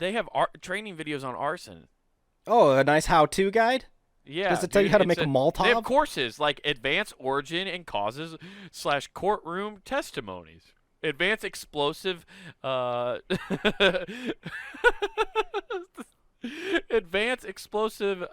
They have training videos on arson. Oh, a nice how-to guide? Yeah. Does it tell you how to make a Molotov? They have courses like advanced origin and causes / courtroom testimonies. Advanced explosive advanced explosive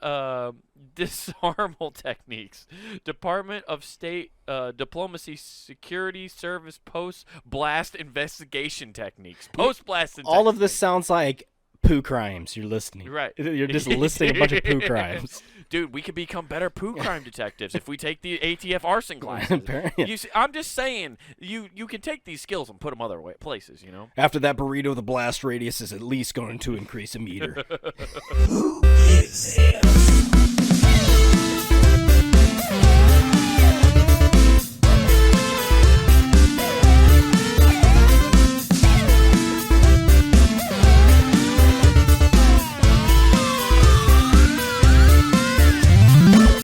disarmal techniques. Department of State Diplomacy Security Service post-blast investigation techniques. Post-blast All of this sounds like poo crimes. You're listening. Right. You're just listing a bunch of poo crimes. Dude, we could become better poo crime detectives if we take the ATF arson classes. Apparently. You see, I'm just saying, you can take these skills and put them other places, you know? After that burrito, the blast radius is at least going to increase a meter.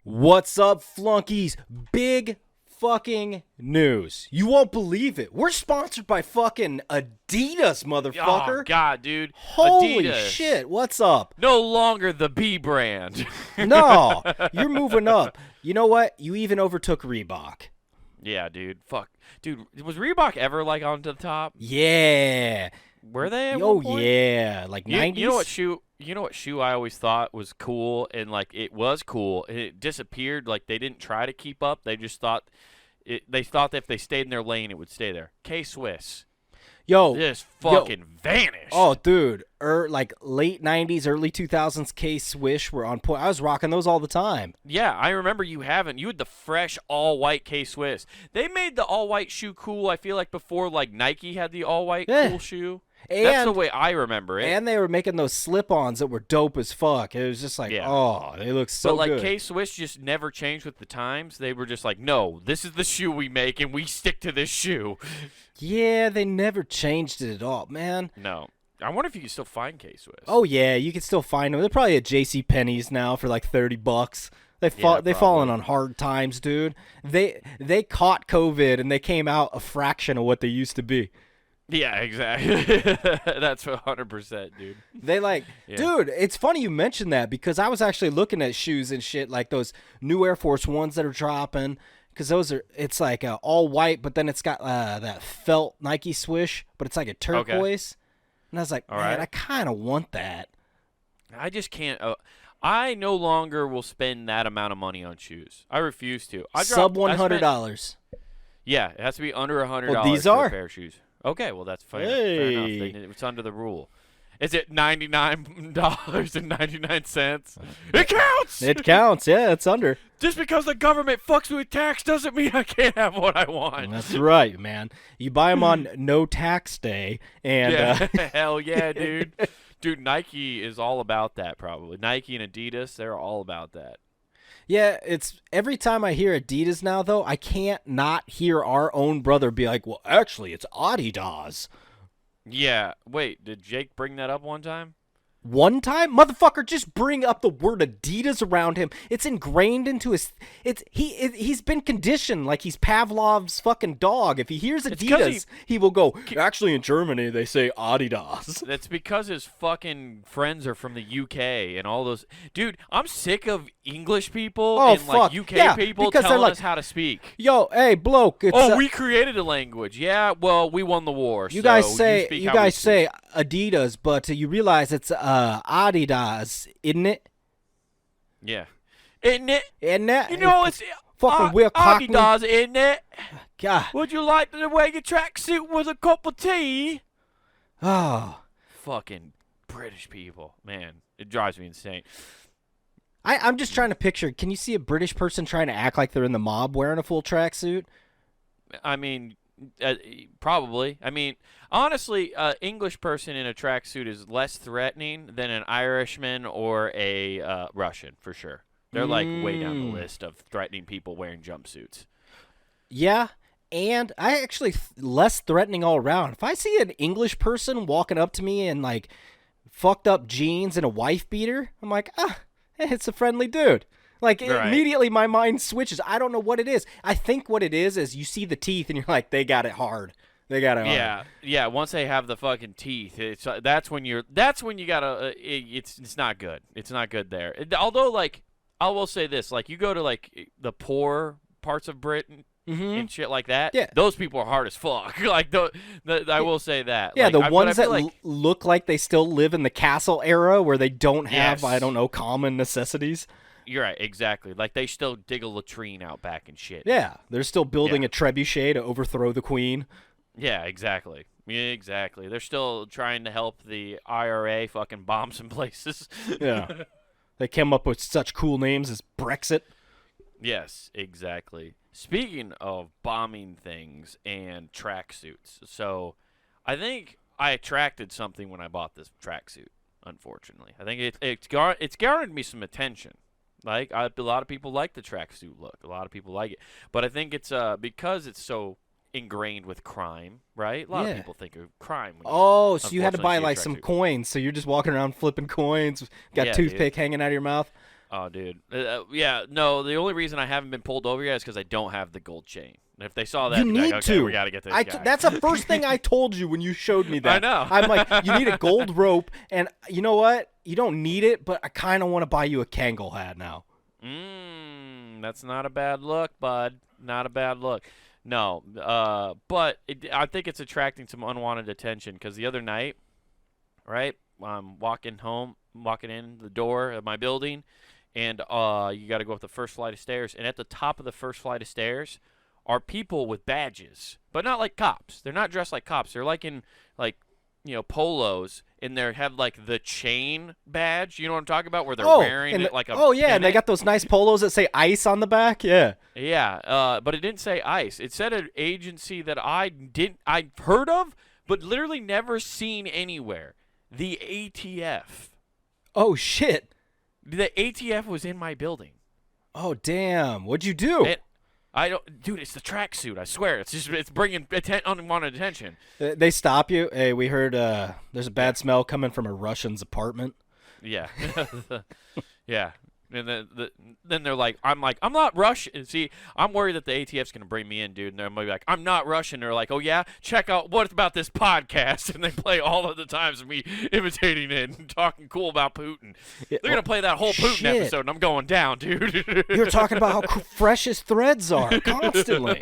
What's up, flunkies? Big fucking news. You won't believe it. We're sponsored by fucking Adidas, motherfucker. Oh, God, dude. Holy Adidas. shit, what's up? No longer the B brand. No, you're moving up. You know what? You even overtook Reebok. Yeah, dude. Fuck. Dude, was Reebok ever, like, on to the top? Yeah. Were they at Oh, one point? yeah. Like 90s? You know what shoe I always thought was cool, and like it was cool, and it disappeared. Like they didn't try to keep up. They just thought they thought that if they stayed in their lane, it would stay there. K-Swiss. Yo. Just fucking vanished. Oh, dude. Like late 90s, early 2000s K-Swish were on point. I was rocking those all the time. Yeah, I remember you had the fresh all-white K-Swiss. They made the all-white shoe cool, I feel like, before like Nike had the all-white cool shoe. That's the way I remember it. And they were making those slip-ons that were dope as fuck. It was just like, oh, they look so good. But like K-Swiss just never changed with the times. They were just like, no, this is the shoe we make, and we stick to this shoe. Yeah, they never changed it at all, man. No. I wonder if you can still find K-Swiss. Oh, yeah, you can still find them. They're probably at JCPenney's now for like $30. They've fallen on hard times, dude. They caught COVID, and they came out a fraction of what they used to be. Yeah, exactly. That's 100%, dude. Dude, it's funny you mentioned that because I was actually looking at shoes and shit like those new Air Force Ones that are dropping because it's like all white, but then it's got that felt Nike swish, but it's like a turquoise. Okay. And I was like, man, I kind of want that. I just can't. I no longer will spend that amount of money on shoes. I refuse to. Sub $100. Yeah, it has to be under $100 well, these for are. a pair of shoes. Okay, well, that's fair. Hey. Fair enough. It's under the rule. Is it $99.99? It counts! It counts, yeah, it's under. Just because the government fucks me with tax doesn't mean I can't have what I want. That's right, man. You buy them on no tax day. And hell yeah, dude. Dude, Nike is all about that probably. Nike and Adidas, they're all about that. Yeah, it's every time I hear Adidas now, though, I can't not hear our own brother be like, well, actually, it's Adidas. Yeah. Wait, did Jake bring that up one time? One time? Motherfucker, just bring up the word Adidas around him. It's ingrained into his... He's been conditioned like he's Pavlov's fucking dog. If he hears Adidas, he will go, actually, in Germany, they say Adidas. That's because his fucking friends are from the UK and all those... Dude, I'm sick of English people like UK people telling us how to speak. Yo, hey, bloke. It's, we created a language. Yeah, well, we won the war. You guys say Adidas, but you realize it's... Adidas, isn't it? Yeah. Isn't it? Isn't it? You know, it's fucking Will Cockney. Adidas, isn't it? God. Would you like to wear your tracksuit with a cup of tea? Oh. Fucking British people. Man, it drives me insane. I'm just trying to picture, can you see a British person trying to act like they're in the mob wearing a full tracksuit? I mean... probably. I mean, honestly, English person in a tracksuit is less threatening than an Irishman or a Russian, for sure. They're like way down the list of threatening people wearing jumpsuits. Yeah, and I actually less threatening all around. If I see an English person walking up to me in like fucked up jeans and a wife beater, I'm like, it's a friendly dude. Like, immediately my mind switches. I don't know what it is. I think what it is you see the teeth and you're like, they got it hard. They got it. Yeah. Once they have the fucking teeth, that's when you gotta. It's not good. It's not good there. Although, like, I will say this: like, you go to like the poor parts of Britain and shit like that. Yeah. Those people are hard as fuck. Like I will say that. Yeah, like, the but ones I that feel like, look like they still live in the castle era where they don't have, Yes. I don't know, common necessities. You're right, exactly. Like they still dig a latrine out back and shit. Yeah, they're still building Yeah. a trebuchet to overthrow the queen. Yeah, exactly. Exactly. They're still trying to help the IRA fucking bomb some places. Yeah. They came up with such cool names as Brexit. Yes, exactly. Speaking of bombing things and tracksuits, so I think I attracted something when I bought this tracksuit. Unfortunately, I think it's garnered me some attention. Like a lot of people like the tracksuit look. A lot of people like it, but I think it's because it's so ingrained with crime, right? A lot of people think of crime. When Oh, so you had to unfortunately buy see a like some tracksuit. coins. So you're just walking around flipping coins, got Yeah, toothpick hanging out of your mouth. Oh, dude. Yeah, no, the only reason I haven't been pulled over yet is because I don't have the gold chain. If they saw that, You they'd be need like, okay, to. we got to get this guy. That's the first thing I told you when you showed me that. I know. I'm like, you need a gold rope, and you know what? You don't need it, but I kind of want to buy you a Kangol hat now. That's not a bad look, bud. Not a bad look. No, but I think it's attracting some unwanted attention because the other night, right, I'm walking in the door of my building, and you got to go up the first flight of stairs, and at the top of the first flight of stairs are people with badges, but not like cops. They're not dressed like cops. They're like in polos, and they have like the chain badge. You know what I'm talking about? Where they're wearing it like a and they pennant. got those nice polos that say ICE on the back. Yeah. Yeah, but it didn't say ICE. It said an agency that I've heard of, but literally never seen anywhere. The ATF. Oh shit. The ATF was in my building. Oh damn. What'd you do? Dude, it's the tracksuit. I swear, it's bringing unwanted attention. They stop you. Hey, we heard there's a bad smell coming from a Russian's apartment. Yeah, yeah. And then they're like, I'm not Russian. See, I'm worried that the ATF's gonna bring me in, dude. And they're gonna be like, I'm not Russian. They're like, oh yeah, check out what about this podcast, and they play all of the times of me imitating it and talking cool about Putin. They're gonna play that whole Putin Shit. episode, and I'm going down, dude. You're talking about how fresh his threads are constantly.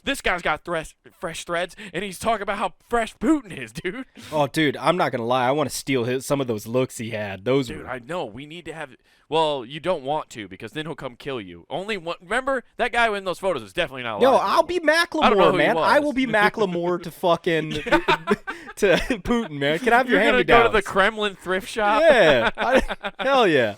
This guy's got fresh threads, and he's talking about how fresh Putin is, dude. Oh, dude, I'm not gonna lie. I want to steal some of those looks he had. Those Dude, were. I know. We need to have. Well, you don't want to because then he'll come kill you. Only one. Remember that guy in those photos is definitely not alive. Yo, I'll anymore. be I don't know Macklemore, who he man. I was. will be Macklemore to fucking to Putin, man. Can I have You're your gonna hand go to the Kremlin thrift shop. Yeah, hell yeah.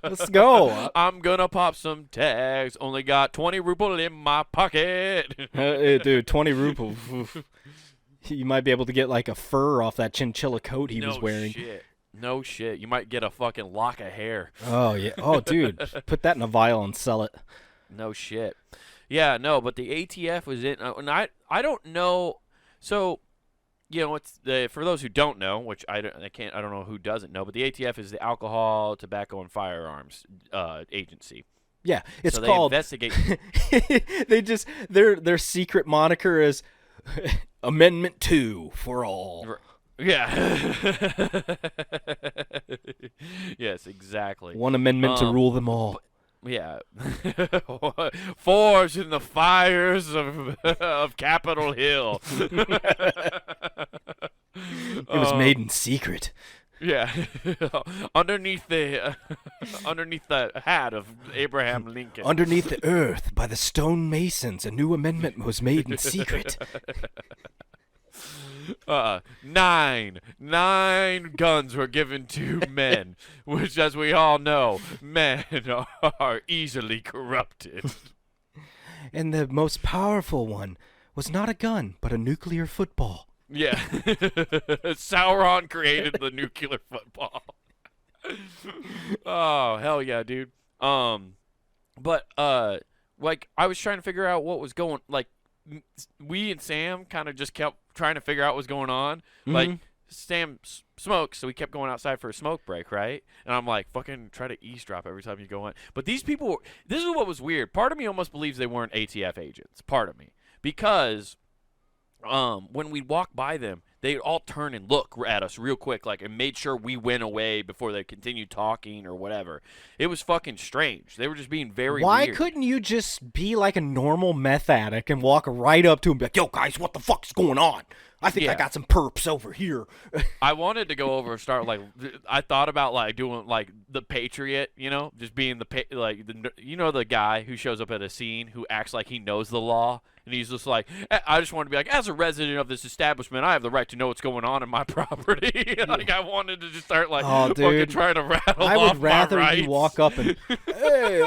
Let's go. I'm gonna pop some tags. Only got 20 ruble in my pocket. Dude, 20 rubles. Oof. You might be able to get like a fur off that chinchilla coat he was wearing. Shit. No shit. You might get a fucking lock of hair. Oh yeah. Oh, dude, put that in a vial and sell it. No shit. Yeah, no, but the ATF was in, and I don't know. So, it's for those who don't know, which I don't know who doesn't know, but the ATF is the Alcohol, Tobacco, and Firearms agency. Yeah, it's So called. They investigate. They just their secret moniker is Amendment 2 for all. Yeah. Yes, exactly. One amendment to rule them all. Yeah. Forged in the fires of Capitol Hill. It was made in secret. Yeah. underneath the hat of Abraham Lincoln. Underneath the earth, by the stonemasons, a new amendment was made in secret. 9 guns were given to men, which, as we all know, men are easily corrupted. And the most powerful one was not a gun, but a nuclear football. Yeah. Sauron created the nuclear football. Oh, hell yeah, dude. But like I was trying to figure out what was going, like we and Sam kind of just kept trying to figure out what was going on. Mm-hmm. Like Sam smokes, so we kept going outside for a smoke break, right? And I'm like, fucking try to eavesdrop every time you go in. But these people, this is what was weird. Part of me almost believes they weren't ATF agents. Part of me. Because when we walk by them, they'd all turn and look at us real quick, like, and made sure we went away before they continued talking or whatever. It was fucking strange. They were just being very Why weird. couldn't you just be like a normal meth addict and walk right up to him and be like, yo, guys, what the fuck's going on? I think I Yeah. got some perps over here. I wanted to go over and start like I thought about like doing like the Patriot, just being the guy who shows up at a scene who acts like he knows the law, and he's just like, I just want to be like, as a resident of this establishment, I have the right to know what's going on in my property. Like I wanted to just start like Oh, fucking dude. trying to rattle I off would rather my you rights. walk up and, hey,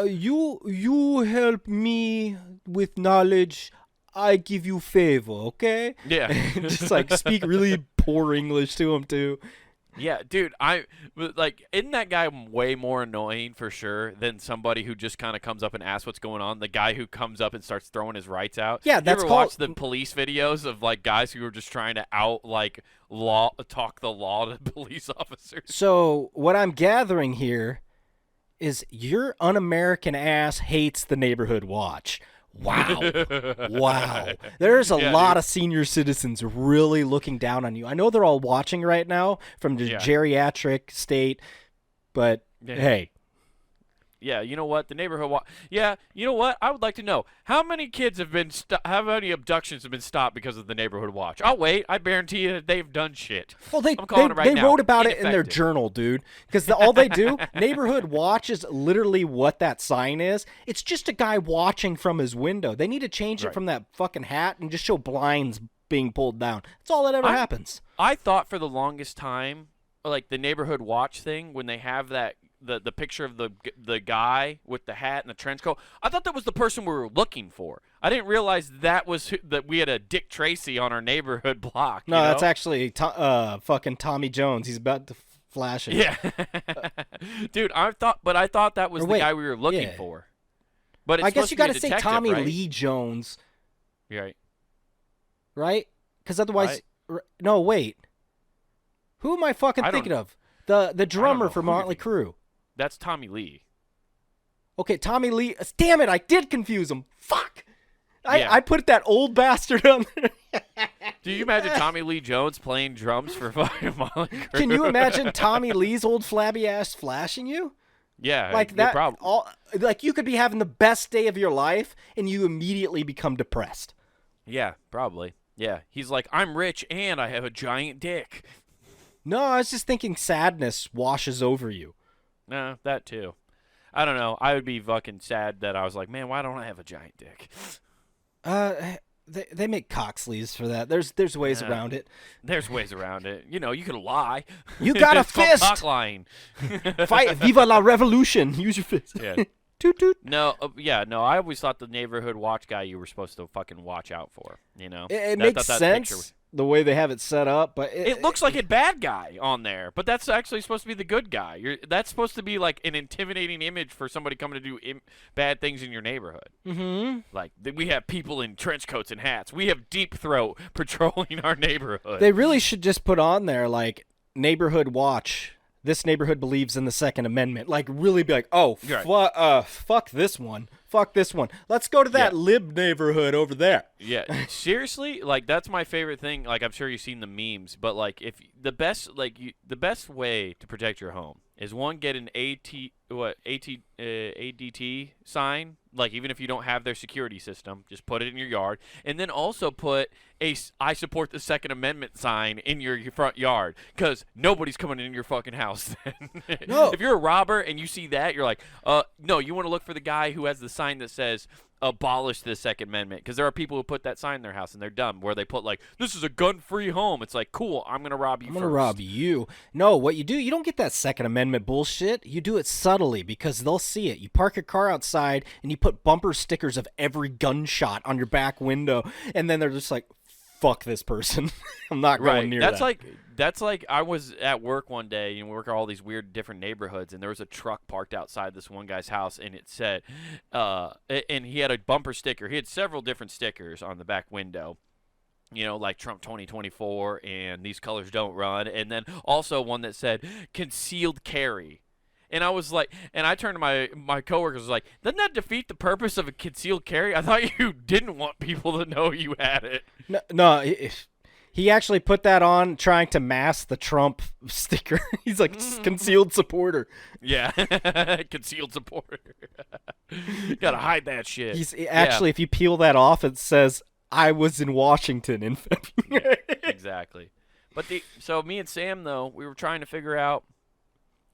you help me with knowledge. I give you favor, okay? Yeah. Just like speak really poor English to him too. Yeah, dude, isn't that guy way more annoying for sure than somebody who just kind of comes up and asks what's going on? The guy who comes up and starts throwing his rights out. Yeah, you that's ever called- watch the police videos of like guys who are just trying to talk the law to police officers? So what I'm gathering here is your un-American ass hates the neighborhood watch. Wow. Wow. There's a Yeah, lot dude. of senior citizens really looking down on you. I know they're all watching right now from the Yeah. geriatric state, but Yeah. hey, Yeah, you know what? The neighborhood watch. Yeah, you know what? I would like to know how many kids have been how many abductions have been stopped because of the neighborhood watch. I'll wait. I guarantee you that they've done shit. well, they I'm calling it right now. wrote about it in their Ineffective. journal, dude. Because all they do, neighborhood watch is literally what that sign is. It's just a guy watching from his window. They need to change it Right. from that fucking hat and just show blinds being pulled down. That's all that ever happens. I thought for the longest time, like the neighborhood watch thing, when they have that the picture of the guy with the hat and the trench coat, I thought that was the person we were looking for. I didn't realize that we had a Dick Tracy on our neighborhood block. No, you know? that's actually fucking Tommy Jones. He's about to flash it. Yeah, dude. I thought that was Or the wait, guy we were looking yeah. for. But it's I guess you got got to say Tommy Lee Jones, Right. right? Because otherwise, no, wait. Who am I fucking I don't- thinking of? The drummer know for who you're Motley thinking. Crue. That's Tommy Lee. Okay, Tommy Lee. Damn it, I did confuse him. Fuck. Yeah. I put that old bastard on there. Do you imagine Tommy Lee Jones playing drums for fucking Motley Crue? Can you imagine Tommy Lee's old flabby ass flashing you? Yeah, Like no that. problem. Like you could be having the best day of your life and you immediately become depressed. Yeah, probably. Yeah, he's like, I'm rich and I have a giant dick. No, I was just thinking sadness washes over you. No, that too. I don't know. I would be fucking sad that I was like, man, why don't I have a giant dick? They make cock sleeves for that. There's ways Yeah. around it. There's ways around it. You can lie. You got a It's called fist. cock lying. Fight, viva la revolution. Use your fist. Yeah. Toot toot. No, no. I always thought the neighborhood watch guy you were supposed to fucking watch out for. It I makes thought that picture sense the way they have it set up, but It looks like a bad guy on there, but that's actually supposed to be the good guy. That's supposed to be like an intimidating image for somebody coming to do bad things in your neighborhood. Mm-hmm. Like we have people in trench coats and hats. We have Deep Throat patrolling our neighborhood. They really should just put on there like neighborhood watch. This neighborhood believes in the Second Amendment. Like really be like, oh, fuck this one. Fuck this one. Let's go to that lib neighborhood over there. Yeah, seriously, like that's my favorite thing. Like I'm sure you've seen the memes, but like if the best way to protect your home is one, get an ADT sign. Like even if you don't have their security system, just put it in your yard, and then also put I support the Second Amendment sign in your front yard, because nobody's coming in your fucking house. Then. No. If you're a robber and you see that, you're like, no, you want to look for the guy who has the sign that says abolish the Second Amendment, because there are people who put that sign in their house and they're dumb, where they put like, this is a gun-free home. It's like, cool, I'm gonna rob you. I'm gonna rob you. No, what you do, you don't get that Second Amendment bullshit. You do it subtly because they'll see it. You park your car outside and you put bumper stickers of every gunshot on your back window, and then they're just like, fuck this person. I'm not going near that. That's like I was at work one day, and we work at all these weird different neighborhoods, and there was a truck parked outside this one guy's house, and it said, and he had a bumper sticker. He had several different stickers on the back window, like Trump 2024 and these colors don't run, and then also one that said concealed carry. And I was like, and I turned to my coworkers, was like, doesn't that defeat the purpose of a concealed carry? I thought you didn't want people to know you had it. No, he actually put that on trying to mask the Trump sticker. He's like, concealed supporter. Yeah, concealed supporter. Gotta hide that shit. He's actually, if you peel that off, it says, I was in Washington in February. Exactly. But so me and Sam, though, we were trying to figure out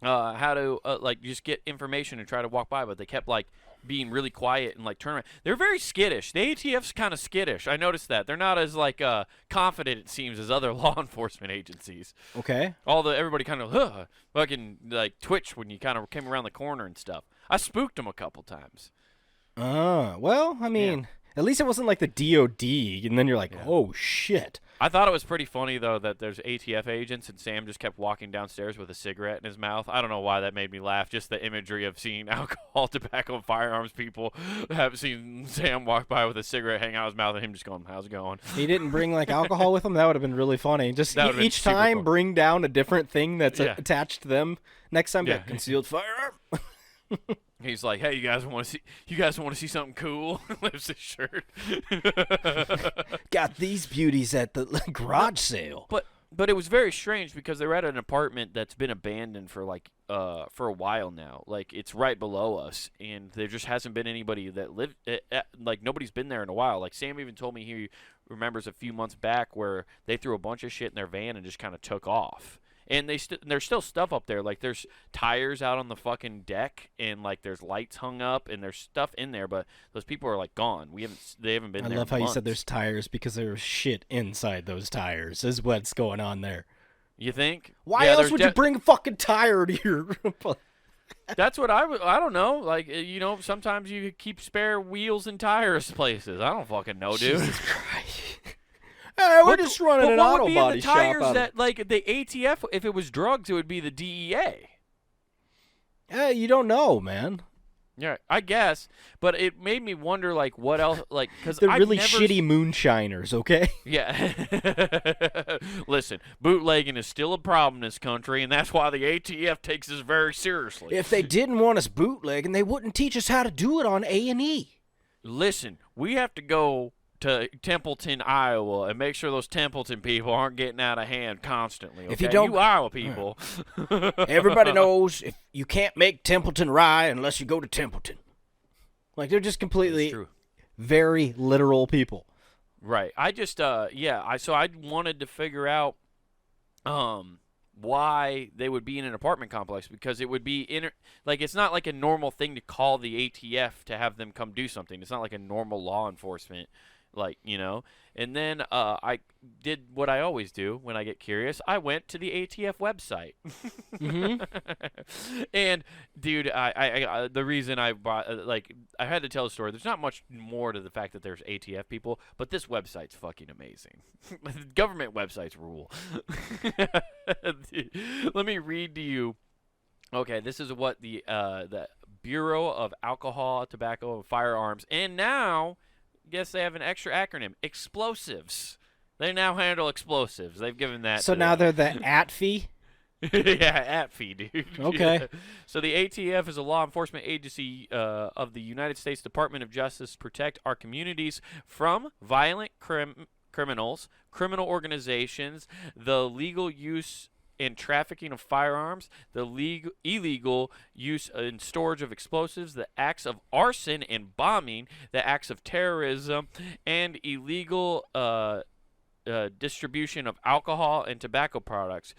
how to like just get information and try to walk by, but they kept like being really quiet and like turn around. They're very skittish. The ATF's kind of skittish. I noticed that. They're not as like confident, it seems, as other law enforcement agencies. Okay. Everybody kind of fucking like twitch when you kind of came around the corner and stuff. I spooked them a couple times. Well, I mean, at least it wasn't like the DOD, and then you're like, oh shit. I thought it was pretty funny, though, that there's ATF agents and Sam just kept walking downstairs with a cigarette in his mouth. I don't know why that made me laugh. Just the imagery of seeing alcohol, tobacco, and firearms people. Have seen Sam walk by with a cigarette hanging out of his mouth and him just going, how's it going? He didn't bring like alcohol with him? That would have been really funny. Just each time cool. Bring down a different thing that's attached to them. Next time, concealed firearm. He's like, "Hey, you guys want to see something cool?" Lifts his shirt. Got these beauties at the garage sale. But it was very strange because they're at an apartment that's been abandoned for like for a while now. Like it's right below us, and there just hasn't been anybody that lived. Like nobody's been there in a while. Like Sam even told me he remembers a few months back where they threw a bunch of shit in their van and just kind of took off. And there's still stuff up there. Like there's tires out on the fucking deck, and like there's lights hung up, and there's stuff in there. But those people are like gone. They haven't been there. I love how months. you said there's tires because there's shit inside those tires. Is what's going on there. You think? Why else would you bring a fucking tire to your? That's what I don't know. Like sometimes you keep spare wheels and tires places. I don't fucking know, dude. Jesus Christ. We're just running an auto body shop. What would be in the tires that, like, the ATF, if it was drugs, it would be the DEA? You don't know, man. Yeah, I guess. But it made me wonder, like, what else, like, because they're really shitty moonshiners, okay? Yeah. Listen, bootlegging is still a problem in this country, and that's why the ATF takes this very seriously. If they didn't want us bootlegging, they wouldn't teach us how to do it on A&E. Listen, we have to go to Templeton, Iowa, and make sure those Templeton people aren't getting out of hand constantly. Okay? If you don't, Iowa people. Everybody knows if you can't make Templeton rye unless you go to Templeton. Like they're just completely very literal people. Right. I just so I wanted to figure out why they would be in an apartment complex, because it would be like it's not like a normal thing to call the ATF to have them come do something. It's not like a normal law enforcement. Like, and then I did what I always do when I get curious. I went to the ATF website. And, dude, I the reason I bought, I had to tell the story. There's not much more to the fact that there's ATF people, but this website's fucking amazing. Government websites rule. Let me read to you. Okay, this is what the Bureau of Alcohol, Tobacco, and Firearms, and now... guess they have an extra acronym, explosives. They now handle explosives. They've given that. So now they're the ATF? Yeah, ATF, dude. Okay. Yeah. So the ATF is a law enforcement agency of the United States Department of Justice to protect our communities from violent criminals, criminal organizations, the legal use and trafficking of firearms, the illegal use and storage of explosives, the acts of arson and bombing, the acts of terrorism, and illegal distribution of alcohol and tobacco products.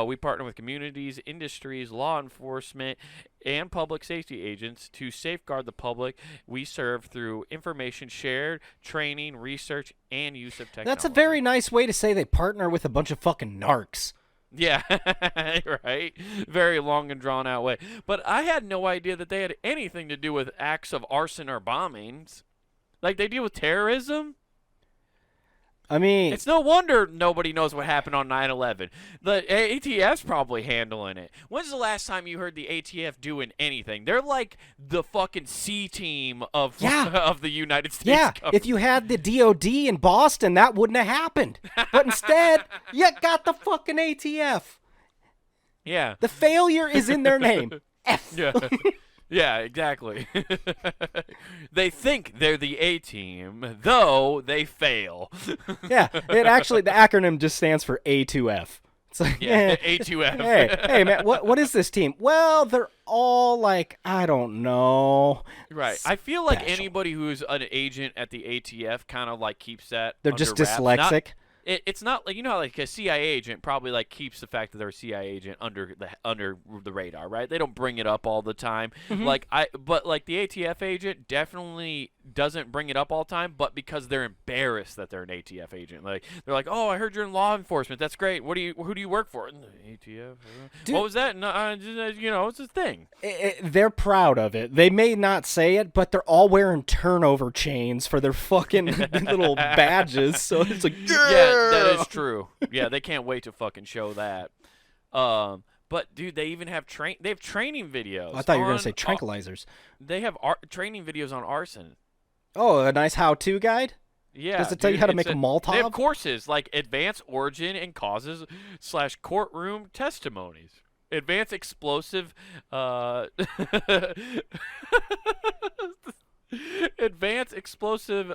We partner with communities, industries, law enforcement, and public safety agents to safeguard the public we serve through information shared, training, research, and use of technology. That's a very nice way to say they partner with a bunch of fucking narcs. Yeah, right. Very long and drawn out way. But I had no idea that they had anything to do with acts of arson or bombings. Like they deal with terrorism. I mean, it's no wonder nobody knows what happened on 9/11. The ATF's probably handling it. When's the last time you heard the ATF doing anything? They're like the fucking C team of of the United States. Yeah, government. If you had the DOD in Boston, that wouldn't have happened. But instead, you got the fucking ATF. Yeah. The failure is in their name. F. Yeah. Yeah, exactly. They think they're the A team, though they fail. Yeah, it actually the acronym just stands for A2F. It's like, Yeah, A2F. hey man, what is this team? Well, they're all like, I don't know. Right. I feel like Special. anybody who's an agent at the ATF kind of like keeps that. They're under just wraps. dyslexic. It's not like, you know how like a CIA agent probably like keeps the fact that they're a CIA agent under the radar, right? They don't bring it up all the time. But like the ATF agent definitely doesn't bring it up all the time, but because they're embarrassed that they're an ATF agent. Like they're like, "Oh, I heard you're in law enforcement. That's great. Who do you work for?" ATF. Dude. What was that? No, you know, it's a thing. They're proud of it. They may not say it, but they're all wearing turnover chains for their fucking little badges. So it's like, Yeah, that is true. Yeah, they can't wait to fucking show that. But dude, they even have training videos. I thought you were gonna on- say tranquilizers. They have training videos on arson. Oh, a nice how-to guide. Yeah. Does it tell you dude, how to it's make a Molotov? They have courses like advanced origin and causes / courtroom testimonies. Advanced explosive advanced explosive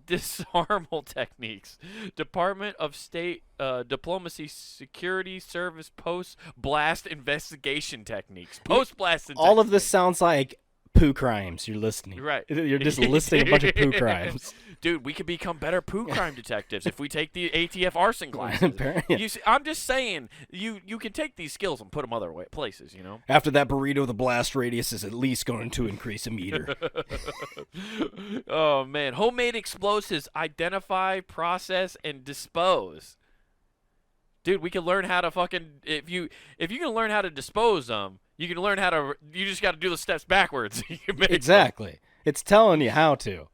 disarmal techniques. Department of State Diplomacy Security Service post-blast investigation techniques. Post-blast All of this sounds like poo crimes. You're listening. Right. You're just listing a bunch of poo crimes. Dude, we could become better poo crime detectives if we take the ATF arson classes. Apparently, yeah. You see, I'm just saying, you can take these skills and put them other places, you know? After that burrito, the blast radius is at least going to increase a meter. Oh, man. Homemade explosives, identify, process, and dispose. Dude, we can learn how to fucking... If you can learn how to dispose them, you can learn how to... You just got to do the steps backwards. You can make them. Exactly. It's telling you how to.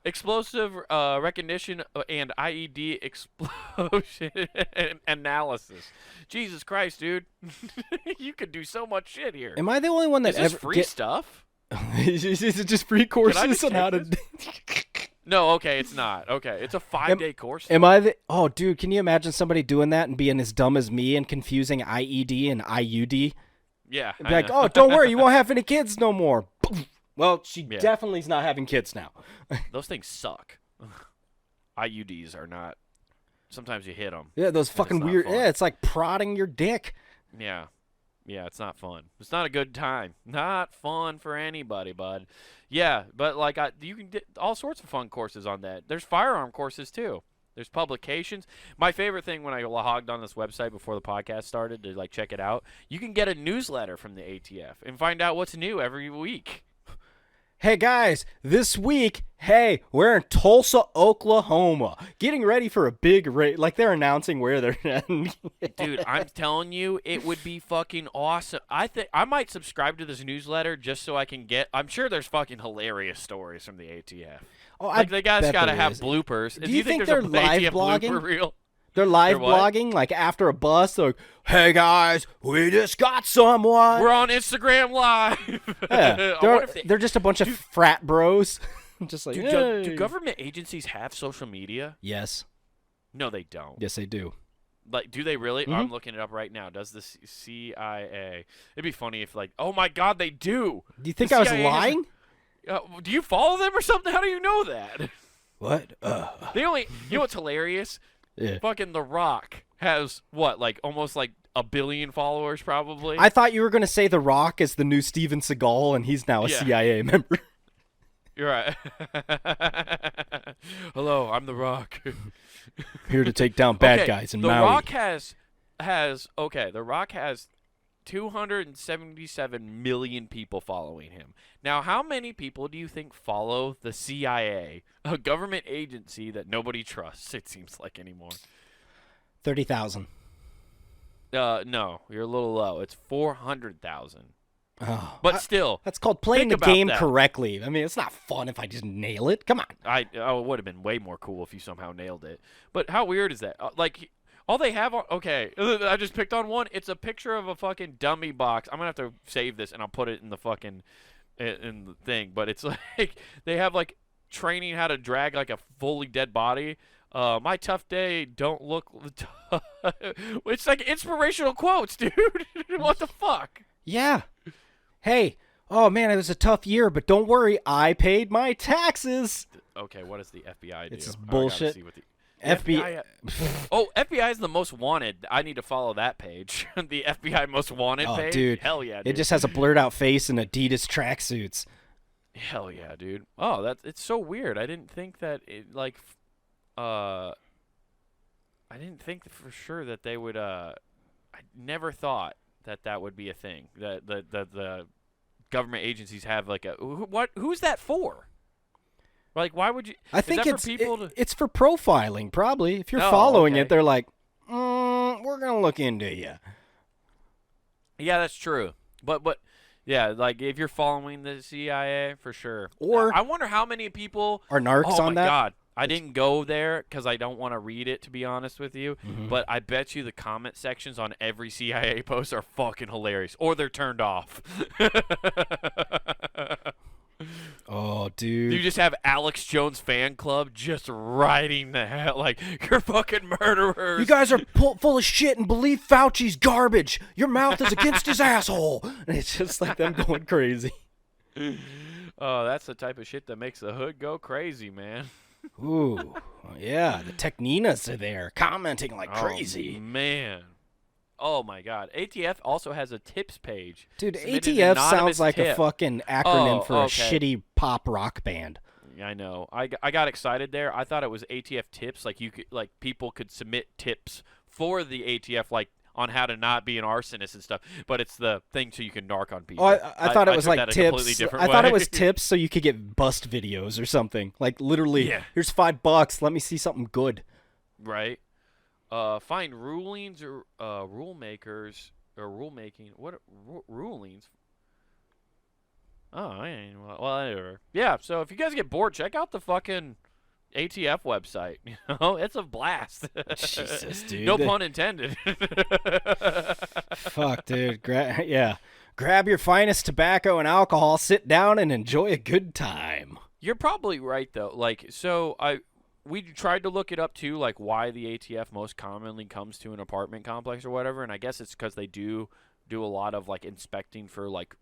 Explosive recognition and IED explosion analysis. Jesus Christ, dude. You could do so much shit here. Am I the only one that Is this ever free stuff? Is it just free courses just on how to? No, okay, it's not. Okay, it's a 5-day course. Am I the? Oh, dude, can you imagine somebody doing that and being as dumb as me and confusing IED and IUD? Yeah. Be like, oh, don't worry, you won't have any kids no more. Well, she Yeah. definitely is not having kids now. Those things suck. IUDs are not. Sometimes you hit them. Yeah, those fucking not weird. fun. Yeah, it's like prodding your dick. Yeah. Yeah, it's not fun. It's not a good time. Not fun for anybody, bud. Yeah, but like you can get all sorts of fun courses on that. There's firearm courses too. There's publications. My favorite thing when I logged on this website before the podcast started to like check it out, you can get a newsletter from the ATF and find out what's new every week. Hey guys, this week, hey, we're in Tulsa, Oklahoma, getting ready for a big race. Like they're announcing where they're at. Dude, I'm telling you, it would be fucking awesome. I think I might subscribe to this newsletter just so I can get. I'm sure there's fucking hilarious stories from the ATF. Oh, Like they guys bet gotta there have is. bloopers. Do you think there's they're a live ATF blogging? blooper reel? They're live They're what? blogging, like after a bus. They're like, hey guys, we just got someone. We're on Instagram Live. Yeah, I wonder if they're just a bunch of frat bros. Just like, do hey. government agencies have social media? Yes, No, they don't. yes, they do. Like, do they really? Mhm. I'm looking it up right now. Does the CIA? It'd be funny if, like, oh my God, they do. Do you think The I was CIA has- lying? Do you follow them or something? How do you know that? What? They only. You know what's hilarious? Yeah. Fucking The Rock has what, like almost like 1 billion followers, probably. I thought you were gonna say The Rock is the new Steven Seagal, and he's now a Yeah. CIA member. You're right. Hello, I'm The Rock. Here to take down bad Okay, guys in The Maui. Rock has okay. The Rock has 277 million people following him. Now, how many people do you think follow the CIA, a government agency that nobody trusts? It seems like anymore. 30,000. No, you're a little low. It's 400,000. Oh, But still, that's called playing think the about game that. correctly. I mean, it's not fun if I just nail it. Come on. it would have been way more cool if you somehow nailed it. But how weird is that? Like, all they have on... Okay, I just picked on one. It's a picture of a fucking dummy box. I'm going to have to save this, and I'll put it in the fucking... in the thing. But it's like... They have, like, training how to drag, like, a fully dead body. My tough day, don't look... It's like inspirational quotes, dude. What the fuck? Yeah. hey, oh man, it was a tough year, but don't worry, I paid my taxes. Okay, what does the FBI do? It's just I gotta bullshit. see what the FBI. Oh, FBI is the most wanted. I need to follow that page. The FBI most wanted Oh, page. dude. Hell yeah, dude. It just has a blurred out face and Adidas tracksuits. Hell yeah, dude. Oh, it's so weird. I didn't think that I didn't think for sure that they would. I never thought that would be a thing. That the government agencies have like a who's that for? Like, why would you? I think is that it's for people it's for profiling, probably. If you're Oh, following okay. it, they're like, we're gonna look into you. Yeah, that's true. But yeah, like if you're following the CIA for sure. Or I wonder how many people are narcs Oh on my that? god. I didn't go there because I don't want to read it, to be honest with you. Mhm. But I bet you the comment sections on every CIA post are fucking hilarious, or they're turned off. Oh, dude. You just have Alex Jones fan club just writing the hell like you're fucking murderers. You guys are full of shit and believe Fauci's garbage. Your mouth is against his asshole. And it's just like them going crazy. Oh, that's the type of shit that makes the hood go crazy, man. Ooh, yeah. The Techninas are there commenting like crazy. Oh, man. Oh my God. ATF also has a tips page. Dude, Submit an ATF anonymous sounds like tip. a fucking acronym Oh, for a okay. shitty pop rock band. I know. I got excited there. I thought it was ATF tips. Like people could submit tips for the ATF, like on how to not be an arsonist and stuff. But it's the thing so you can narc on people. Oh, I thought it was took like that a completely tips. different I thought it way. was tips so you could get bust videos or something. Like literally, Yeah. here's $5. Let me see something good. Right. Find rulings or rulemakers or rulemaking. What rulings? Oh, well, whatever. Yeah. So if you guys get bored, check out the fucking ATF website. You know, it's a blast. Jesus, dude. No pun intended. Fuck, dude. Grab your finest tobacco and alcohol, sit down, and enjoy a good time. You're probably right though. Like, so we tried to look it up too, like why the ATF most commonly comes to an apartment complex or whatever, and I guess it's because they do a lot of like inspecting for like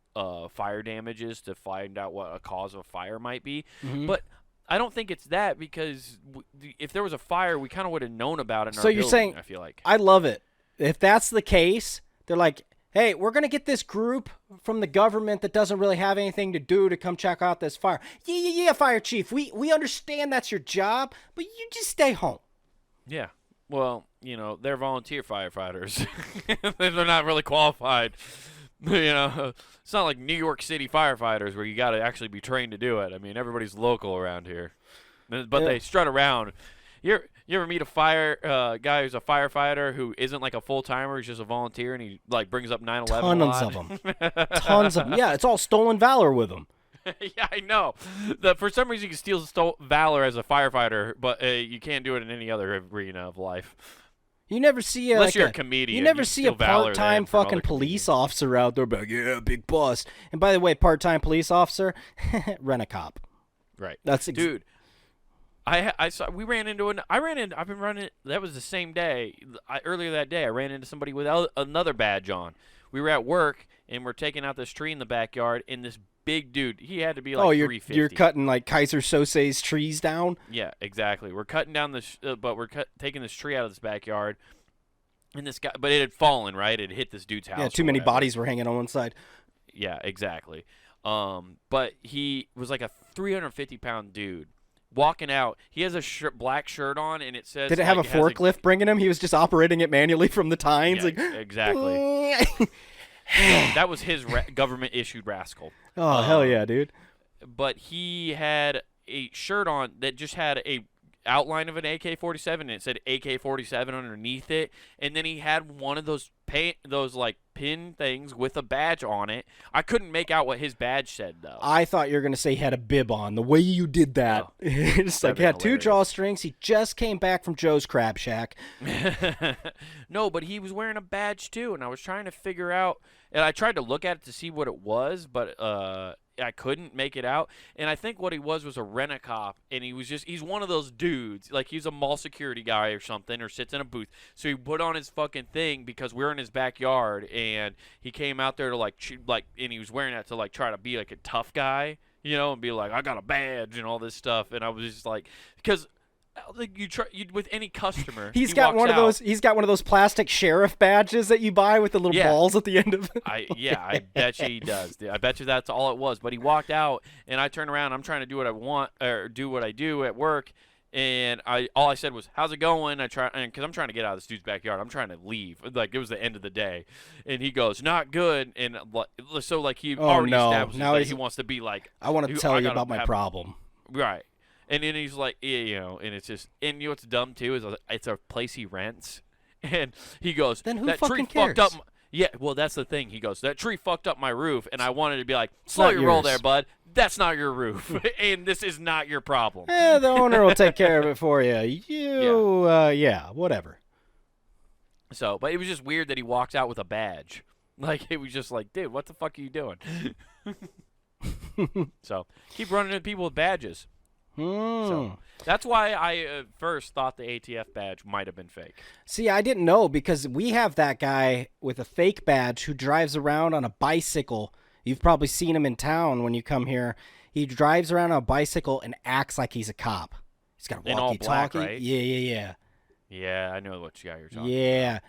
fire damages to find out what a cause of fire might be. Mhm. But I don't think it's that because if there was a fire, we kind of would have known about it. In So our you're building, saying I feel like I love it. If that's the case, they're like, hey, we're going to get this group from the government that doesn't really have anything to do to come check out this fire. Yeah, fire chief. We understand that's your job, but you just stay home. yeah. Well, you know, they're volunteer firefighters. They're not really qualified. You know, it's not like New York City firefighters where you got to actually be trained to do it. I mean, everybody's local around here, but Yeah. they strut around. You ever meet a guy who's a firefighter who isn't like a full timer? He's just a volunteer, and he like brings up 9/11. Tons of them. Tons of them. Yeah, it's all stolen valor with them. Yeah, I know. For some reason, you can steal valor as a firefighter, but you can't do it in any other arena of life. You never see Unless like you're a comedian, You never you see steal a valor part-time then from fucking other police comedians. officer out there, like, yeah, big boss. And by the way, part-time police officer, rent a cop. Right. That's Dude, I saw we ran into I've been running. That was the same day. Earlier that day, I ran into somebody with another badge on. We were at work and we're taking out this tree in the backyard, and this big dude, he had to be like you're 350. cutting like Kaiser Sose's trees down. Yeah, exactly. We're cutting down this, but we're taking this tree out of this backyard, and this guy, but it had fallen, right? It hit this dude's house. Yeah, too or many whatever. bodies were hanging on one side. Yeah, exactly. But he was like a 350-pound dude walking out. He has a black shirt on, and it says. Did it have like, a forklift bringing him? He was just operating it manually from the tines. Yeah, like exactly. That was his government-issued rascal. Oh hell yeah, dude! But he had a shirt on that just had a outline of an AK-47, and it said AK-47 underneath it. And then he had one of those like pin things with a badge on it. I couldn't make out what his badge said though. I thought you were gonna say he had a bib on. The way you did that, Oh, it's like that'd he be had two hilarious. drawstrings. He just came back from Joe's Crab Shack. No, but he was wearing a badge too, and I was trying to figure out, and I tried to look at it to see what it was, but I couldn't make it out. And I think what he was a rent-a-cop, and he's one of those dudes, like he's a mall security guy or something, or sits in a booth. So he put on his fucking thing because we're in his backyard, and and he came out there to and he was wearing that to try to be like a tough guy, and be like, I got a badge and all this stuff, and I was just like, because you with any customer, he's got one of those. He's got one of those plastic sheriff badges that you buy with the little balls at the end of it. I bet you he does. I bet you that's all it was. But he walked out, and I turned around. I'm trying to do what I want or do what I do at work, and all I said was, "How's it going?" Because I'm trying to get out of this dude's backyard. I'm trying to leave. Like it was the end of the day, and he goes, "Not good." And so he already establishes that he wants to be like, I want to tell you about my problem. Right. And then he's like, and it's just, and what's dumb too is it's a place he rents, and he goes, then who that fucking tree cares? fucked up. Yeah, well, that's the thing. He goes, that tree fucked up my roof, and I wanted to be like, slow your roll there, bud. That's not your roof, and this is not your problem. The owner will take care of it for you. Whatever. So, but it was just weird that he walked out with a badge. Like, it was just like, dude, what the fuck are you doing? So, keep running into people with badges. So that's why I first thought the ATF badge might have been fake. See, I didn't know because we have that guy with a fake badge who drives around on a bicycle. You've probably seen him in town when you come here. He drives around on a bicycle and acts like he's a cop. He's got a walkie-talkie. Right? Yeah. Yeah, I know what guy you're talking about.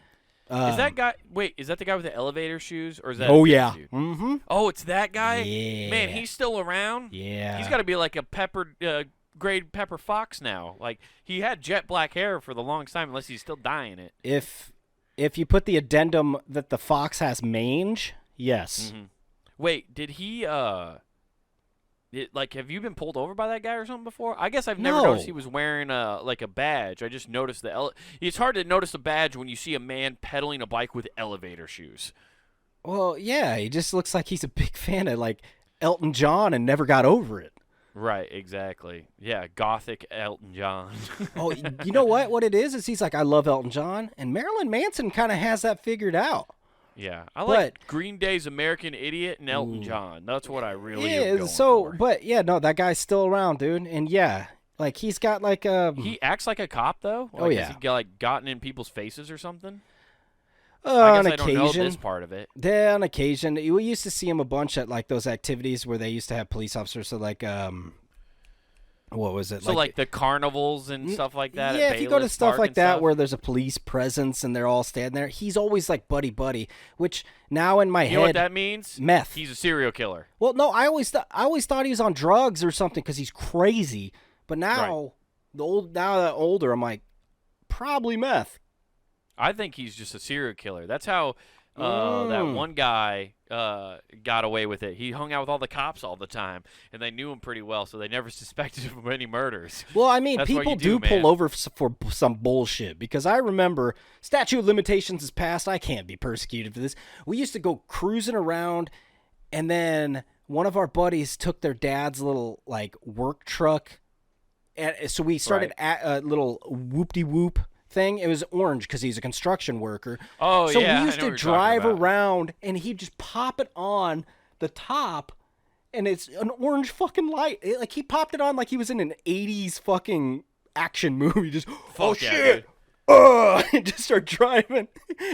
Is that guy? Wait, is that the guy with the elevator shoes, or is that? Oh yeah. Mm-hmm. Oh, it's that guy. Yeah. Man, he's still around. Yeah. He's got to be like a grade pepper fox now. Like he had jet black hair for the longest time, unless he's still dyeing it. If you put the addendum that the fox has mange, yes. Mm-hmm. Wait, did he? Have you been pulled over by that guy or something before? I guess I've never noticed he was wearing a badge. I just noticed it's hard to notice a badge when you see a man pedaling a bike with elevator shoes. Well, yeah, he just looks like he's a big fan of Elton John and never got over it. Right, exactly. Yeah, gothic Elton John. Oh, you know what? What it is he's like, I love Elton John, and Marilyn Manson kind of has that figured out. Yeah, I like Green Day's American Idiot and Elton John. That's what I really am going for. But yeah, no, that guy's still around, dude. And yeah, he's got He acts like a cop though. Yeah. Has he gotten in people's faces or something? I guess I don't know this part of it. Yeah, on occasion. We used to see him a bunch at those activities where they used to have police officers. So what was it? So the carnivals and stuff like that. Yeah, if you go to stuff like that where there's a police presence and they're all standing there, he's always buddy, which now in my head. You know what that means? Meth. He's a serial killer. Well, no, I always thought he was on drugs or something because he's crazy. But now, now that I'm older, I'm like, probably meth. I think he's just a serial killer. That's how that one guy got away with it. He hung out with all the cops all the time, and they knew him pretty well, so they never suspected him of any murders. Well, I mean, people do pull over for some bullshit, because I remember statute of limitations is passed. I can't be persecuted for this. We used to go cruising around, and then one of our buddies took their dad's little work truck, and so we started a little whoop-de-whoop thing. It was orange because he's a construction worker. Oh, so yeah. So we used to drive around, and he'd just pop it on the top, and it's an orange fucking light. He popped it on like he was in an 80s fucking action movie. Just, oh, shit. And just start driving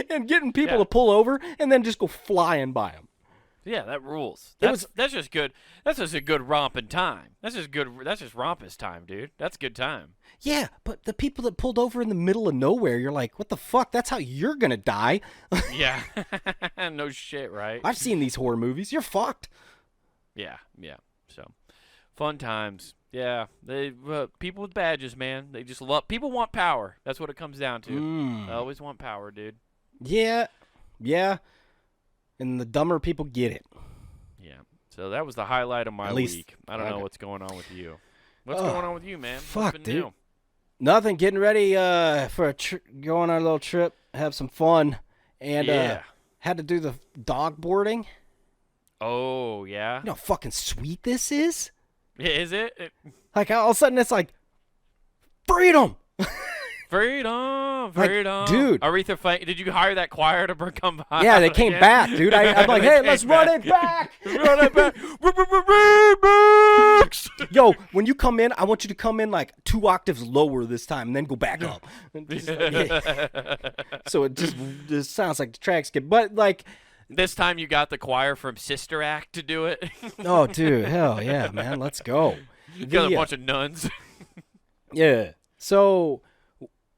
and getting people to pull over and then just go flying by them. Yeah, that rules. That's just good. That's just a good romping time. That's just rompus time, dude. That's good time. Yeah, but the people that pulled over in the middle of nowhere, you're like, what the fuck? That's how you're gonna die. Yeah. No shit, right? I've seen these horror movies. You're fucked. Yeah. So, fun times. Yeah, they people with badges, man. They just love. People want power. That's what it comes down to. They always want power, dude. Yeah. And the dumber people get it. Yeah. So that was the highlight of my week. I don't know what's going on with you. What's going on with you, man? Fuck, dude. New? Nothing. Getting ready for go on our little trip, have some fun, and had to do the dog boarding. Oh yeah. You know how fucking sweet this is. Is it? All of a sudden it's like freedom. Freedom. Dude. Aretha Franklin. Did you hire that choir to come by? Yeah, they came back, dude. I'm like, hey, let's run it back. Run it back. Remix. Yo, when you come in, I want you to come in 2 octaves lower this time and then go back up. So it just sounds like the tracks get, but This time you got the choir from Sister Act to do it. Oh, dude, hell yeah, man, let's go. You got a bunch of nuns. Yeah. So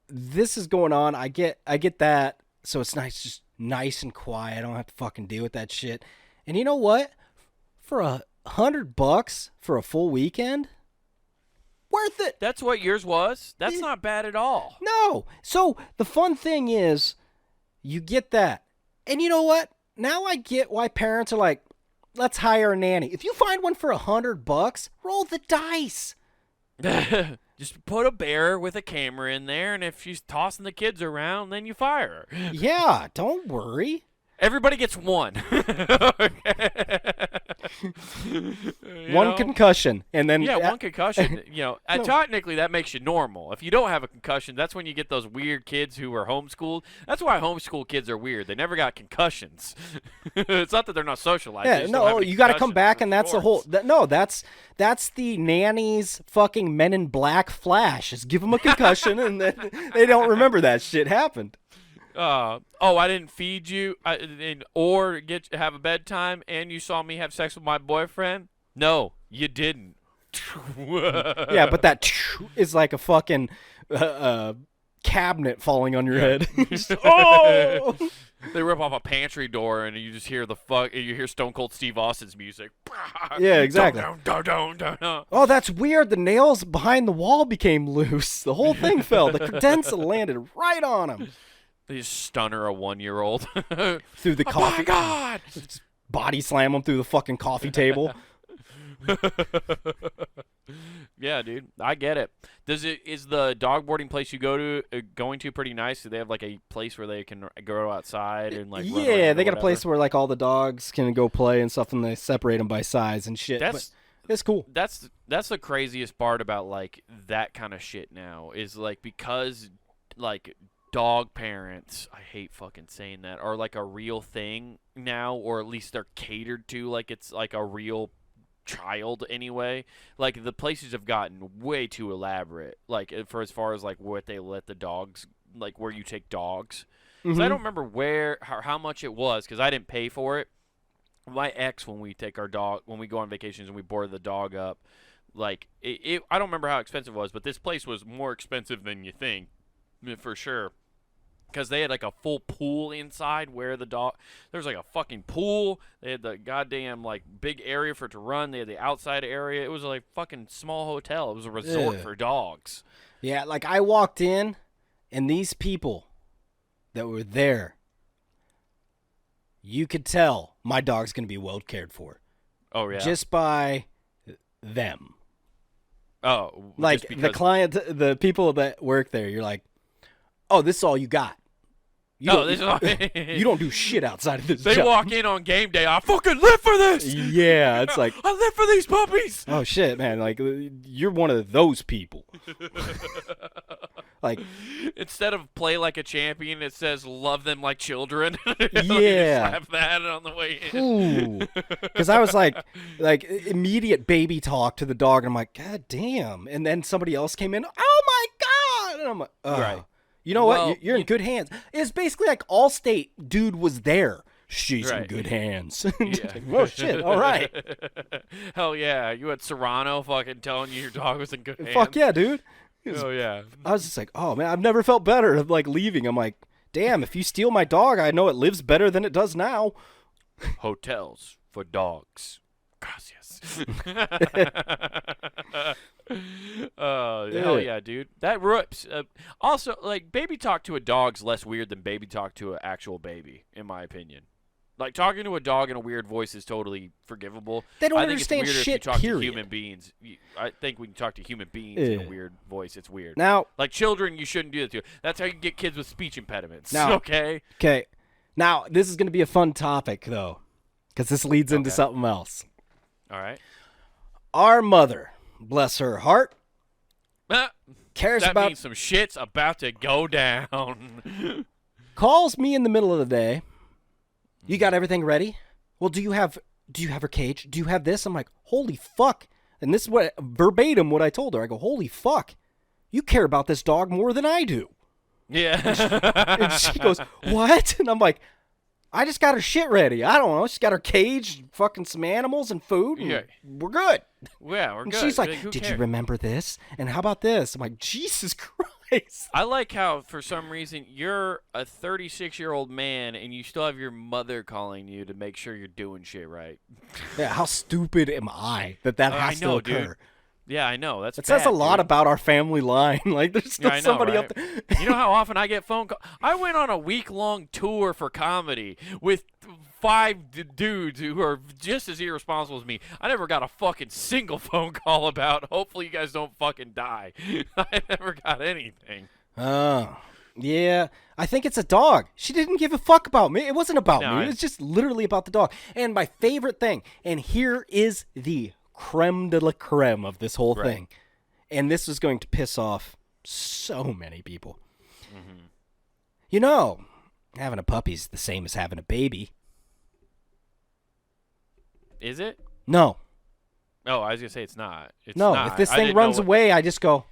this is going on. I get that. So it's nice, just nice and quiet. I don't have to fucking deal with that shit. And you know what? For $100 for a full weekend, worth it. That's what yours was. That's not bad at all. No. So the fun thing is, you get that, and you know what? Now I get why parents are like, let's hire a nanny. If you find one for $100, roll the dice. Just put a bear with a camera in there, and if she's tossing the kids around, then you fire her. Yeah, don't worry. Everybody gets one. One concussion, and then one concussion. Technically that makes you normal. If you don't have a concussion, that's when you get those weird kids who are homeschooled. That's why homeschool kids are weird. They never got concussions. It's not that they're not socialized. Yeah, no, you got to come back, and that's the whole. That's the nanny's fucking Men in Black flash. Just give them a concussion, and then they don't remember that shit happened. I didn't feed you, or have a bedtime, and you saw me have sex with my boyfriend? No, you didn't. Yeah, but that is like a fucking cabinet falling on your head. Oh! They rip off a pantry door, and you just hear you hear Stone Cold Steve Austin's music. Yeah, exactly. Dun. Oh, that's weird. The nails behind the wall became loose. The whole thing fell. The condenser landed right on him. They just stun her, a 1-year-old. Through the coffee. Oh, my God! Just body slam him through the fucking coffee table. Yeah, dude. I get it. Is the dog boarding place you going to pretty nice? Do they have like a place where they can go outside and like run around they got a place where like all the dogs can go play and stuff, and they separate them by size and shit. It's cool. That's the craziest part about like that kind of shit now is like because like dog parents, I hate fucking saying that, are like a real thing now, or at least they're catered to like it's like a real child anyway. Like the places have gotten way too elaborate, like for as far as like what they let the dogs, like where you take dogs. Mm-hmm. So I don't remember how much it was because I didn't pay for it. My ex, when we go on vacations and we board the dog up, like I don't remember how expensive it was, but this place was more expensive than you think, for sure. Because they had like a full pool inside where there was like a fucking pool. They had the goddamn like big area for it to run. They had the outside area. It was like fucking small hotel. It was a resort for dogs. Yeah, like I walked in, and these people that were there, you could tell my dog's gonna be well cared for. Oh yeah, just by them. Oh, like the client, the people that work there. You're like, oh, this is all you got. You don't do shit outside of this They job. walk in on game day. I fucking live for this. Yeah, it's like I live for these puppies. Oh shit, man! Like you're one of those people. Like instead of play like a champion, it says love them like children. Yeah, slap that on the way in. Because I was like immediate baby talk to the dog, and I'm like, God damn! And then somebody else came in. Oh my God! And I'm like, oh. Right. You know what? You're in good hands. It's basically like Allstate dude was there. She's in good hands. Yeah. Oh, shit. All right. Hell yeah. You had Serrano fucking telling you your dog was in good hands. Fuck yeah, dude. Oh, yeah. I was just like, oh, man, I've never felt better of like leaving. I'm like, damn, if you steal my dog, I know it lives better than it does now. Hotels for dogs. Gracias. Hell yeah, dude. That rips. Also, like, baby talk to a dog's less weird than baby talk to an actual baby, in my opinion. Like, talking to a dog in a weird voice is totally forgivable. They don't I think understand it's weirder shit, if you talk period. to human beings. I think when you talk to human beings in a weird voice, it's weird. Now, like, children, you shouldn't do that to. That's how you get kids with speech impediments. Now, okay? Okay. Now, this is going to be a fun topic, though, because this leads into something else. All right. Our mother, bless her heart, cares that about... means some shit's about to go down. Calls me in the middle of the day. You got everything ready? Well, do you have her cage? Do you have this? I'm like, holy fuck. And this is verbatim what I told her. I go, holy fuck. You care about this dog more than I do. Yeah. And she goes, what? And I'm like, I just got her shit ready. I don't know. She's got her cage, fucking some animals and food. And Yeah. we're good. Yeah, we're And good. she's like, who did cares? you remember this? And how about this? I'm like, Jesus Christ. I like how, for some reason, you're a 36-year-old man and you still have your mother calling you to make sure you're doing shit right. Yeah, how stupid am I that I has know, to occur? dude. Yeah, I know. That's It says a bad, dude. dude. About our family line. Like, there's still Yeah, I know, somebody right? up there. You know how often I get phone calls? I went on a week-long tour for comedy with 5 dudes who are just as irresponsible as me. I never got a fucking single phone call about, hopefully you guys don't fucking die. I never got anything. Oh, yeah. I think it's a dog. She didn't give a fuck about me. It wasn't about No, me. It was just literally about the dog. And my favorite thing, and here is the creme de la creme of this whole Right. thing, and this is going to piss off so many people. Mm-hmm. You know, having a puppy's the same as having a baby. Is it? No. Oh, I was going to say it's not. It's No. not. If this I thing didn't runs know what- away, I just go,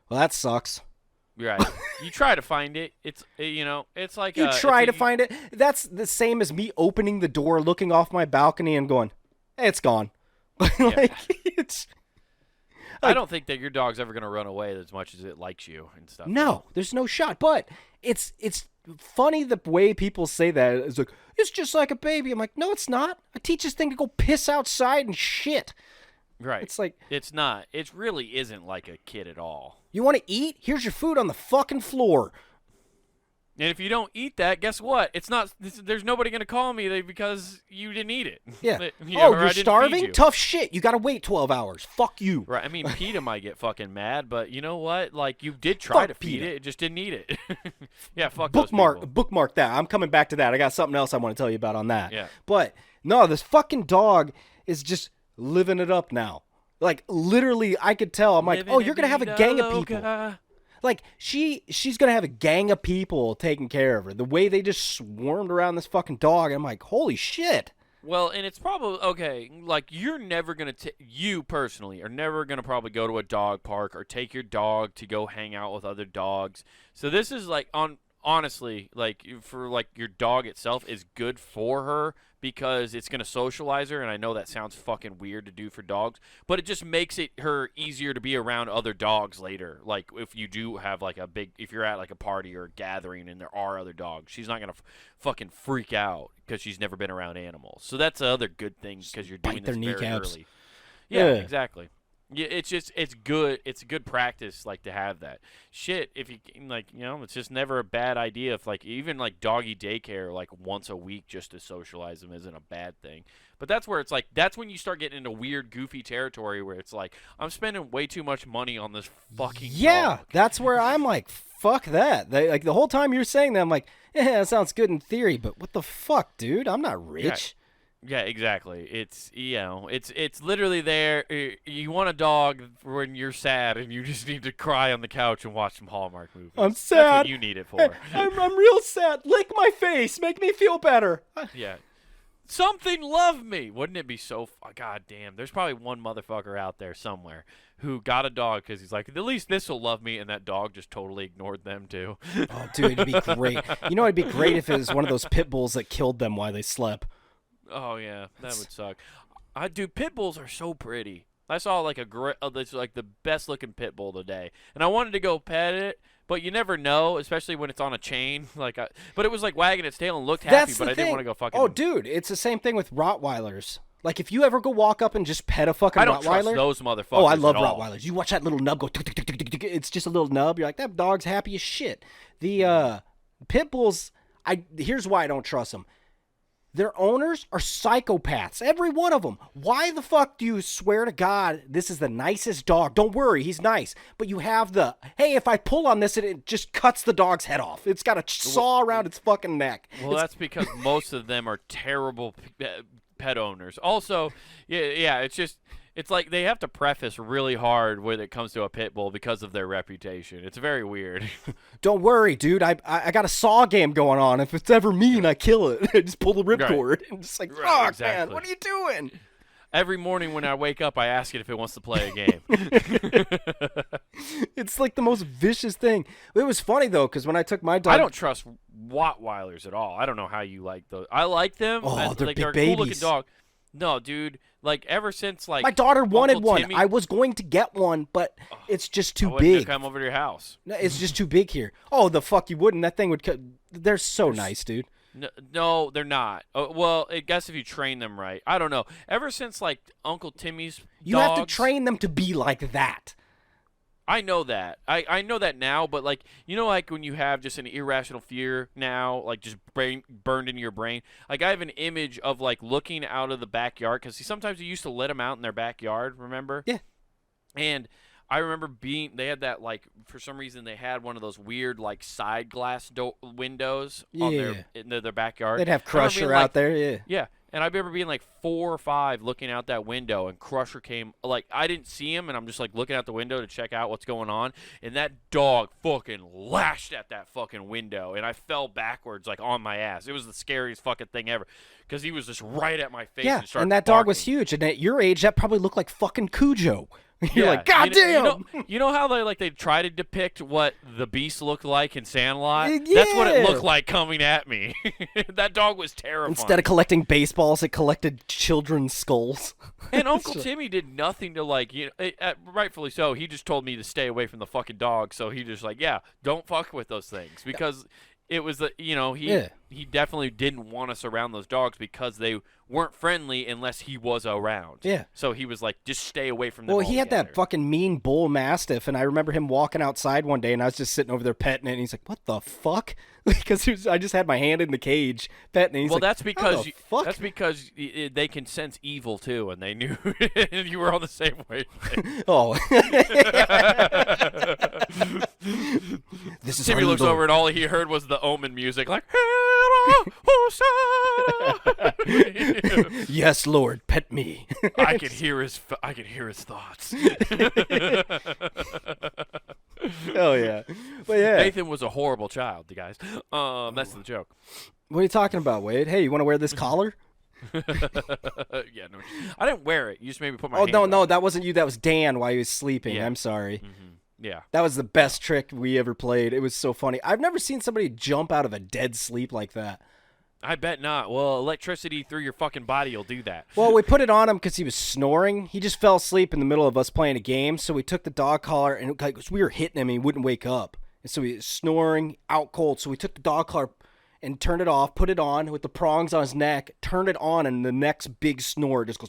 well, that sucks. Right. You try to find it. It's, it's like You it's try a- to find it. That's the same as me opening the door, looking off my balcony, and going, hey, it's gone. Like, it's. I don't think that your dog's ever going to run away as much as it likes you and stuff. No, there's no shot. But it's funny the way people say that. It's like, it's just like a baby. I'm like, no, it's not. I teach this thing to go piss outside and shit. Right. It's like, It's not. It really isn't like a kid at all. you want to eat? Here's your food on the fucking floor. And if you don't eat that, guess what? It's not. There's nobody going to call me because you didn't eat it. Yeah. Or Oh, I you're didn't feed starving? you. Tough shit. You got to wait 12 hours. Fuck you. Right. I mean, PETA might get fucking mad, but you know what? Like, you did try Fuck to feed PETA. it. It just didn't eat it. Yeah, fuck those people. Bookmark that. I'm coming back to that. I got something else I want to tell you about on that. Yeah. But no, this fucking dog is just living it up now. Like, literally, I could tell. I'm like, Living oh, in you're gonna have a Vida gang of people. Loca. Like, she's gonna have a gang of people taking care of her. The way they just swarmed around this fucking dog, I'm like, holy shit. Well, and it's probably okay. Like, you're never gonna you personally are never gonna probably go to a dog park or take your dog to go hang out with other dogs. So this is like honestly, like, for like your dog itself is good for her because it's gonna socialize her. And I know that sounds fucking weird to do for dogs, but it just makes her easier to be around other dogs later. Like, if you do have like if you're at like a party or a gathering and there are other dogs, she's not gonna fucking freak out because she's never been around animals. So that's the other good thing because you're doing Bite their this very kneecaps. early. Yeah, Yeah. exactly. Yeah, it's good. It's a good practice, like, to have that shit. If you like, it's just never a bad idea. If like even like doggy daycare, like once a week, just to socialize them isn't a bad thing. But that's where it's like that's when you start getting into weird, goofy territory where it's like I'm spending way too much money on this fucking Yeah, dog. that's where I'm like, fuck that. Like, the whole time you're saying that, I'm like, yeah, that sounds good in theory, but what the fuck, dude? I'm not rich. Yeah, exactly. It's it's literally there. You want a dog when you're sad and you just need to cry on the couch and watch some Hallmark movies. I'm That's sad. what you need it for. I'm real sad. Lick my face. Make me feel better. Yeah. Something love me. Wouldn't it be so God damn. There's probably one motherfucker out there somewhere who got a dog because he's like, at least this will love me, and that dog just totally ignored them too. Oh, dude, it'd be great. You know, it'd be great if it was one of those pit bulls that killed them while they slept. Oh yeah, that would suck. Dude, pit bulls are so pretty. I saw like this like the best looking pit bull today, and I wanted to go pet it, but you never know, especially when it's on a chain. Like, but it was like wagging its tail and looked happy, That's but the I didn't thing. want to go fucking. Oh, dude, it's the same thing with Rottweilers. Like, if you ever go walk up and just pet a fucking I don't trust Rottweiler. those motherfuckers. Oh, I love at all. Rottweilers. You watch that little nub go. Tick, tick, tick, tick, tick, tick. It's just a little nub. You're like, that dog's happy as shit. The pit bulls. Here's why I don't trust them. Their owners are psychopaths. Every one of them. Why the fuck do you swear to God this is the nicest dog? Don't worry, he's nice. But you have hey, if I pull on this, it just cuts the dog's head off. It's got a saw around its fucking neck. Well, that's because most of them are terrible pet owners. Also, yeah, it's like they have to preface really hard when it comes to a pit bull because of their reputation. It's very weird. Don't worry, dude. I got a saw game going on. If it's ever mean, I kill it. I just pull the Right. ripcord. And just like, Right, fuck, exactly. man, what are you doing? Every morning when I wake up, I ask it if it wants to play a game. It's like the most vicious thing. It was funny though, because when I took my dog, I don't trust Rottweilers at all. I don't know how you like those. I like them. Oh, they're like, big they're a cool looking babies. dog. No, dude. Like ever since like my daughter wanted Uncle one. Timmy, I was going to get one, but it's just I too wouldn't have big. come over to your house. No, it's just too big here. Oh, the fuck you wouldn't. That thing would. They're so nice, dude. No, they're not. Well, I guess if you train them right. I don't know. Ever since like Uncle Timmy's You have to dogs, train them to be like that. I know that. I know that now, but like like when you have just an irrational fear now, like just burned into your brain. Like I have an image of like looking out of the backyard because sometimes you used to let them out in their backyard. Remember? Yeah. And I remember they had that like for some reason they had one of those weird like side glass windows on their backyard. They'd have I remember Crusher being, out like, there. Yeah. Yeah. And I remember being like 4 or 5 looking out that window, and Crusher came. Like, I didn't see him, and I'm just like looking out the window to check out what's going on. And that dog fucking lashed at that fucking window, and I fell backwards like on my ass. It was the scariest fucking thing ever because he was just right at my face. Yeah, and that dog was huge. And at your age, that probably looked like fucking Cujo. You're like, God damn! You know how they try to depict what the beast looked like in Sandlot? Yeah. That's what it looked like coming at me. That dog was terrifying. Instead of collecting baseballs, it collected children's skulls. And Uncle Timmy did nothing to like, rightfully so. He just told me to stay away from the fucking dog. So he just like, yeah, don't fuck with those things because it was he definitely didn't want us around those dogs because they weren't friendly unless he was around. Yeah. So he was like, just stay away from them. Well, he had that altogether. fucking mean bull mastiff, and I remember him walking outside one day, and I was just sitting over there petting it, and he's like, "What the fuck?" Because I just had my hand in the cage petting it. And he's well, like, that's because fuck? they can sense evil too, and they knew you were on the same wavelength. Oh. This is Timmy our looks Lord. over and all he heard was the Omen music, like Yes, Lord, pet me. I can hear his thoughts. Oh yeah, but yeah. Nathan was a horrible child, you guys. That's the joke. What are you talking about, Wade? Hey, you want to wear this collar? Yeah, no, I didn't wear it. You just made me put my. Oh hand no, on it. that wasn't you. That was Dan while he was sleeping. Yeah. I'm sorry. Mm-hmm. Yeah. That was the best trick we ever played. It was so funny. I've never seen somebody jump out of a dead sleep like that. I bet not. Well, electricity through your fucking body will do that. Well, we put it on him because he was snoring. He just fell asleep in the middle of us playing a game. So we took the dog collar and like we were hitting him and he wouldn't wake up. And so he was snoring out cold. So we took the dog collar and turned it off, put it on with the prongs on his neck, turned it on, and the next big snore just goes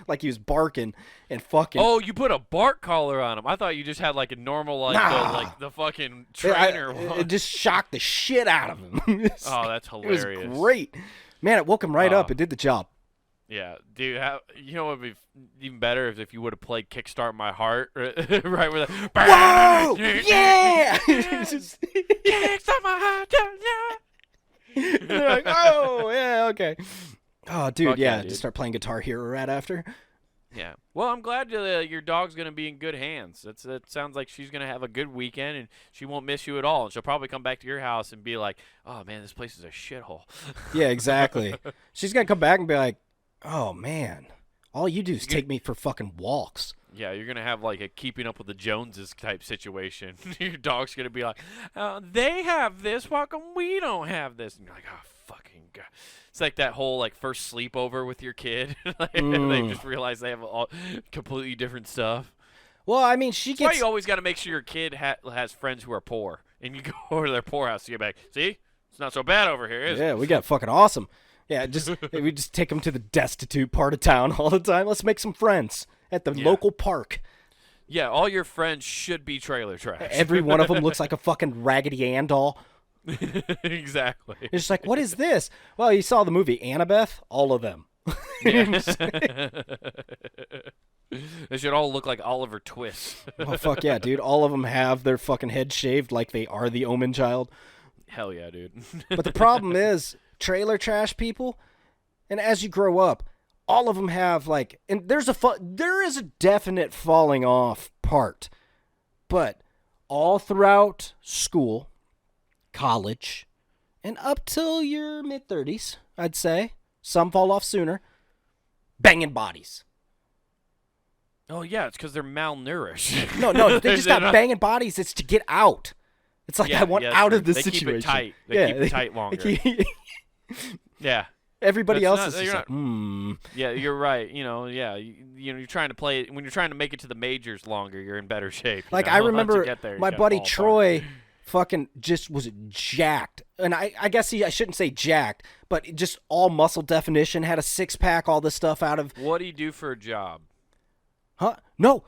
like he was barking and fucking. Oh, you put a bark collar on him. I thought you just had like a normal the fucking trainer one. It just shocked the shit out of him. Oh, that's hilarious. It was great. Man, it woke him right up. It did the job. Yeah, dude. You know what would be even better is if you would have played "Kickstart My Heart" right with that. Whoa! Yeah! Kickstart my heart. Yeah. They're like, oh yeah, okay. Oh, dude, Fuck yeah, dude. Just start playing Guitar Hero right after. Yeah. Well, I'm glad your dog's gonna be in good hands. It sounds like she's gonna have a good weekend and she won't miss you at all. And she'll probably come back to your house and be like, "Oh man, this place is a shithole." Yeah, exactly. She's gonna come back and be like, "Oh man, all you do is take me for fucking walks." Yeah, you're gonna have like a Keeping Up with the Joneses type situation. Your dog's gonna be like, "They have this, why come we don't have this?" And you're like, "Oh fucking god!" It's like that whole like first sleepover with your kid. They just realize they have all completely different stuff. Well, I mean, That's why you always got to make sure your kid has friends who are poor, and you go over to their poor house. So you're like, "See, it's not so bad over here, is it?" Yeah, we got fucking awesome. Yeah, we just take them to the destitute part of town all the time. Let's make some friends at the local park. Yeah, all your friends should be trailer trash. Every one of them looks like a fucking Raggedy Ann doll. Exactly. It's just like, what is this? Well, you saw the movie Annabeth? All of them. They should all look like Oliver Twist. Oh, fuck yeah, dude. All of them have their fucking head shaved like they are the Omen child. Hell yeah, dude. But the problem is, trailer trash people, and as you grow up, all of them have like, and there is a definite falling off part, but all throughout school, college, and up till your mid-30s, I'd say, some fall off sooner, banging bodies. Oh yeah, it's because they're malnourished. No, they just got banging bodies. It's to get out. It's like, I want out of this they situation. Keep it tight. They keep it tight longer. Yeah. Everybody else is just like, hmm. Yeah, you're right. You're trying to play when you're trying to make it to the majors longer. You're in better shape. Like know? I Once you remember get there, you my gotta buddy fall apart. Troy fucking just was jacked. And I guess I shouldn't say jacked, but just all muscle definition, had a six-pack, all this stuff out of... What do you do for a job? Huh? No,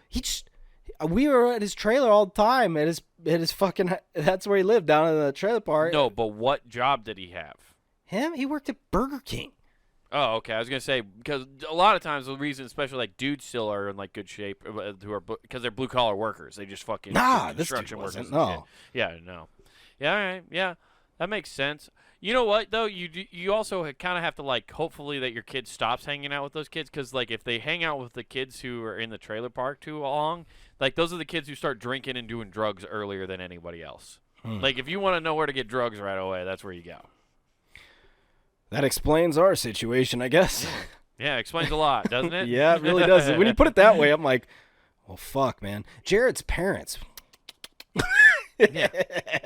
we were at his trailer all the time. At his fucking... That's where he lived, down in the trailer park. No, but what job did he have? Him? He worked at Burger King. Oh, okay. I was gonna say because a lot of times the reason, especially like dudes, still are in like good shape who are because they're blue collar workers. They just fucking This dude construction workers. wasn't. And No. shit. Yeah, no. Yeah, all right. Yeah, that makes sense. You know what though? You also kind of have to like hopefully that your kid stops hanging out with those kids because like if they hang out with the kids who are in the trailer park too long, like those are the kids who start drinking and doing drugs earlier than anybody else. Like if you want to know where to get drugs right away, that's where you go. That explains our situation, I guess. Yeah, it explains a lot, doesn't it? Yeah, it really does. When you put it that way, I'm like, well, fuck, man. Jared's parents. Yeah,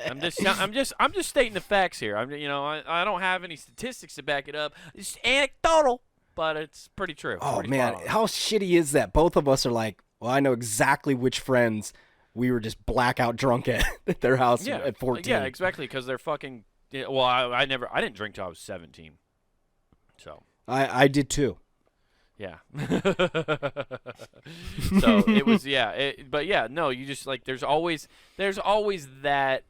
I'm just stating the facts here. I don't have any statistics to back it up. It's anecdotal, but it's pretty true. Oh, Pretty man, spot on. how shitty is that? Both of us are like, well, I know exactly which friends we were just blackout drunk at their house at 14. Yeah, exactly, because they're fucking. Yeah, well, I didn't drink till I was 17. So. I did too. Yeah. So it was but yeah, no, you just like there's always that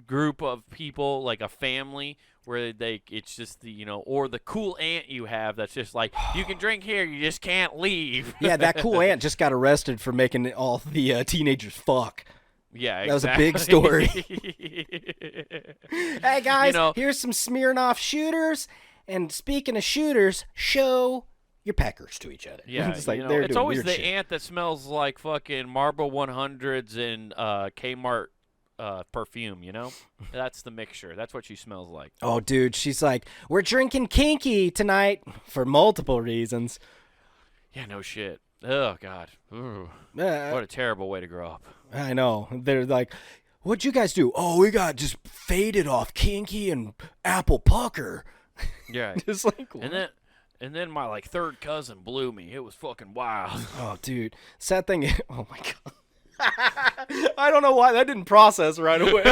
group of people, like a family where it's just or the cool aunt you have that's just like you can drink here, you just can't leave. Yeah, that cool aunt just got arrested for making all the teenagers fuck. Yeah, exactly. That was a big story. Hey guys, here's some Smirnoff shooters, and speaking of shooters, show your peckers to each other. Yeah, it's like it's always the shit. aunt that smells like fucking Marlboro 100s and Kmart perfume. That's the mixture. That's what she smells like. Oh, dude, she's like, we're drinking kinky tonight for multiple reasons. Yeah, no shit. Oh God, what a terrible way to grow up. I know. They're like, what'd you guys do? Oh, we got just faded off kinky and apple pucker. Yeah, just like what? And then my like third cousin blew me. It was fucking wild. Oh, dude, sad thing. Oh my God. I don't know why that didn't process right away.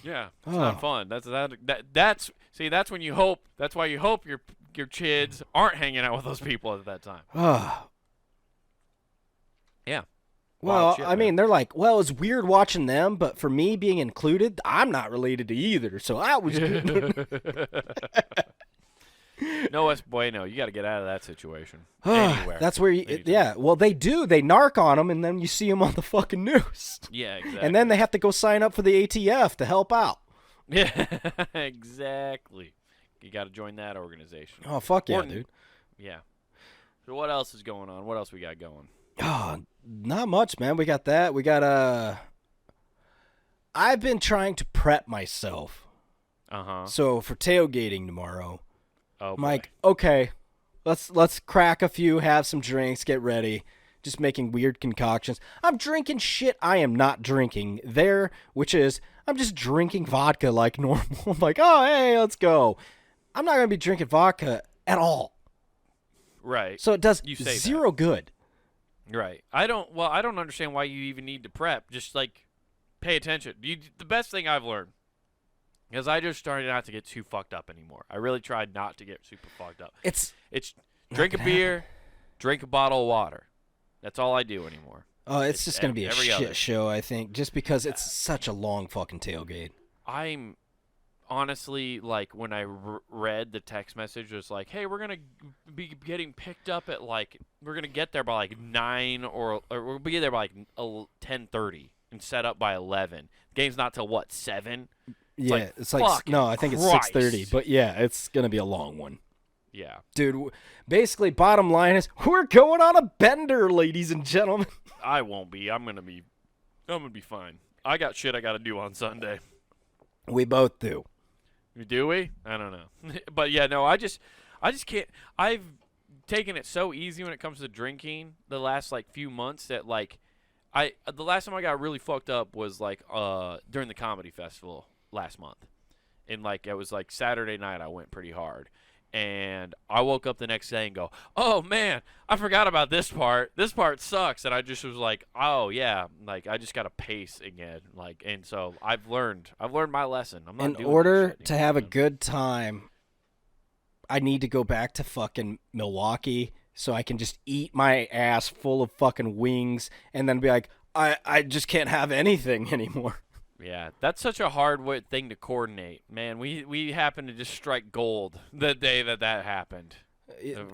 Yeah, it's not fun. That's when you hope. That's why you hope your kids aren't hanging out with those people at that time. Yeah. Well, shit, I mean, they're like, well, it's weird watching them, but for me being included, I'm not related to either, so I was good. No, es bueno. You got to get out of that situation. Anywhere. That's where well, they do. They narc on them, and then you see them on the fucking news. Yeah, exactly. And then they have to go sign up for the ATF to help out. Yeah, exactly. You got to join that organization. Oh, fuck yeah, dude. Yeah. So what else is going on? What else we got going? Oh, not much, man. We got that. We got I've been trying to prep myself. So for tailgating tomorrow, I'm like, okay, let's crack a few, have some drinks, get ready. Just making weird concoctions. I'm drinking shit I am not drinking there, which is I'm just drinking vodka like normal. I'm like, oh, hey, let's go. I'm not going to be drinking vodka at all. Right. So it does You say zero good. Right. I don't understand why you even need to prep. Just like pay attention. The best thing I've learned is I just started not to get too fucked up anymore. I really tried not to get super fucked up. It's drink a beer, drink a bottle of water. That's all I do anymore. Oh, it's just going to be a shit other show, I think, just because it's such a long fucking tailgate. I'm honestly, like, when I read the text message, it was like, hey, we're going to be getting picked up at, like, we're going to get there by, like, 9 or we'll be there by, like, 10:30 and set up by 11. The game's not till, what, 7? It's like no, I think it's 6:30, but yeah, it's going to be a long one. Yeah. Dude, basically, bottom line is we're going on a bender, ladies and gentlemen. I won't be. I'm gonna be fine. I got shit I got to do on Sunday. We both do. Do we? I don't know. But yeah, no, I just can't. I've taken it so easy when it comes to drinking the last like few months that like the last time I got really fucked up was like during the comedy festival last month. And like it was like Saturday night I went pretty hard. And I woke up the next day and go, "Oh man, I forgot about this part. This part sucks." And I just was like, "Oh yeah, like I just got to pace again." Like, and so I've learned my lesson. I'm not In doing order that shit to anymore, have a man. good time, I need to go back to fucking Milwaukee so I can just eat my ass full of fucking wings and then be like, I just can't have anything anymore. Yeah, that's such a hard thing to coordinate, man. We happened to just strike gold the day that happened.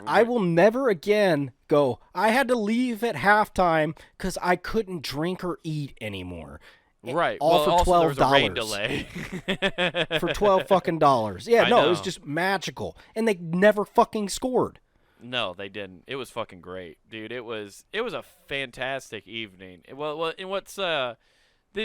I will never again go, I had to leave at halftime because I couldn't drink or eat anymore. Right. All Well, for also there was a rain $12. delay. For 12 fucking dollars. Yeah, I no, it was know. just magical. And they never fucking scored. No, they didn't. It was fucking great, dude. It was a fantastic evening. Well, and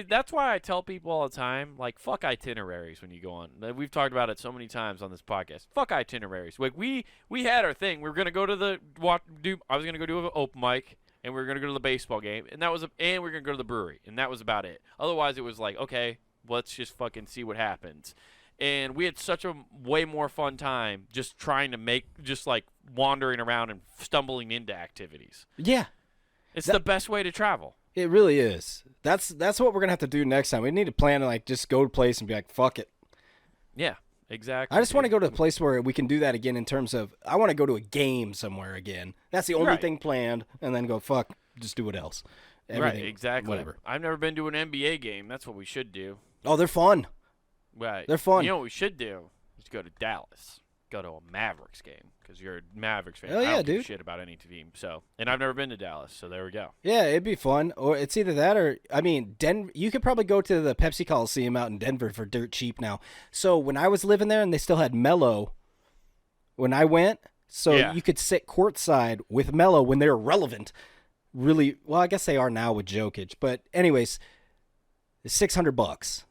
that's why I tell people all the time, like, fuck itineraries when you go on. We've talked about it so many times on this podcast. Fuck itineraries. Like we had our thing. We were gonna go to I was gonna go do an open mic, and we were gonna go to the baseball game, and we were gonna go to the brewery, and that was about it. Otherwise, it was like, okay, let's just fucking see what happens. And we had such a way more fun time just trying to just like wandering around and stumbling into activities. Yeah, It's the best way to travel. it really is. That's what we're going to have to do next time. We need to plan to like just go to a place and be like, fuck it. Yeah, exactly. I just want to go to a place where we can do that again in terms of I want to go to a game somewhere again. That's the only Right. thing planned, and then go, fuck, just do what else. Everything, Right, exactly. Whatever. I've never been to an NBA game. That's what we should do. Oh, they're fun. Right. They're fun. You know what we should do? Is go to Dallas. Go to a Mavericks game because you're a Mavericks fan. Hell I yeah, don't give a dude. shit about any team. So, and I've never been to Dallas, so there we go. Yeah, it'd be fun. Or it's either that or, I mean, you could probably go to the Pepsi Coliseum out in Denver for dirt cheap now. So when I was living there and they still had Mello when I went, so Yeah. you could sit courtside with Mello when they were relevant. Really, well, I guess they are now with Jokic. But anyways, it's $600.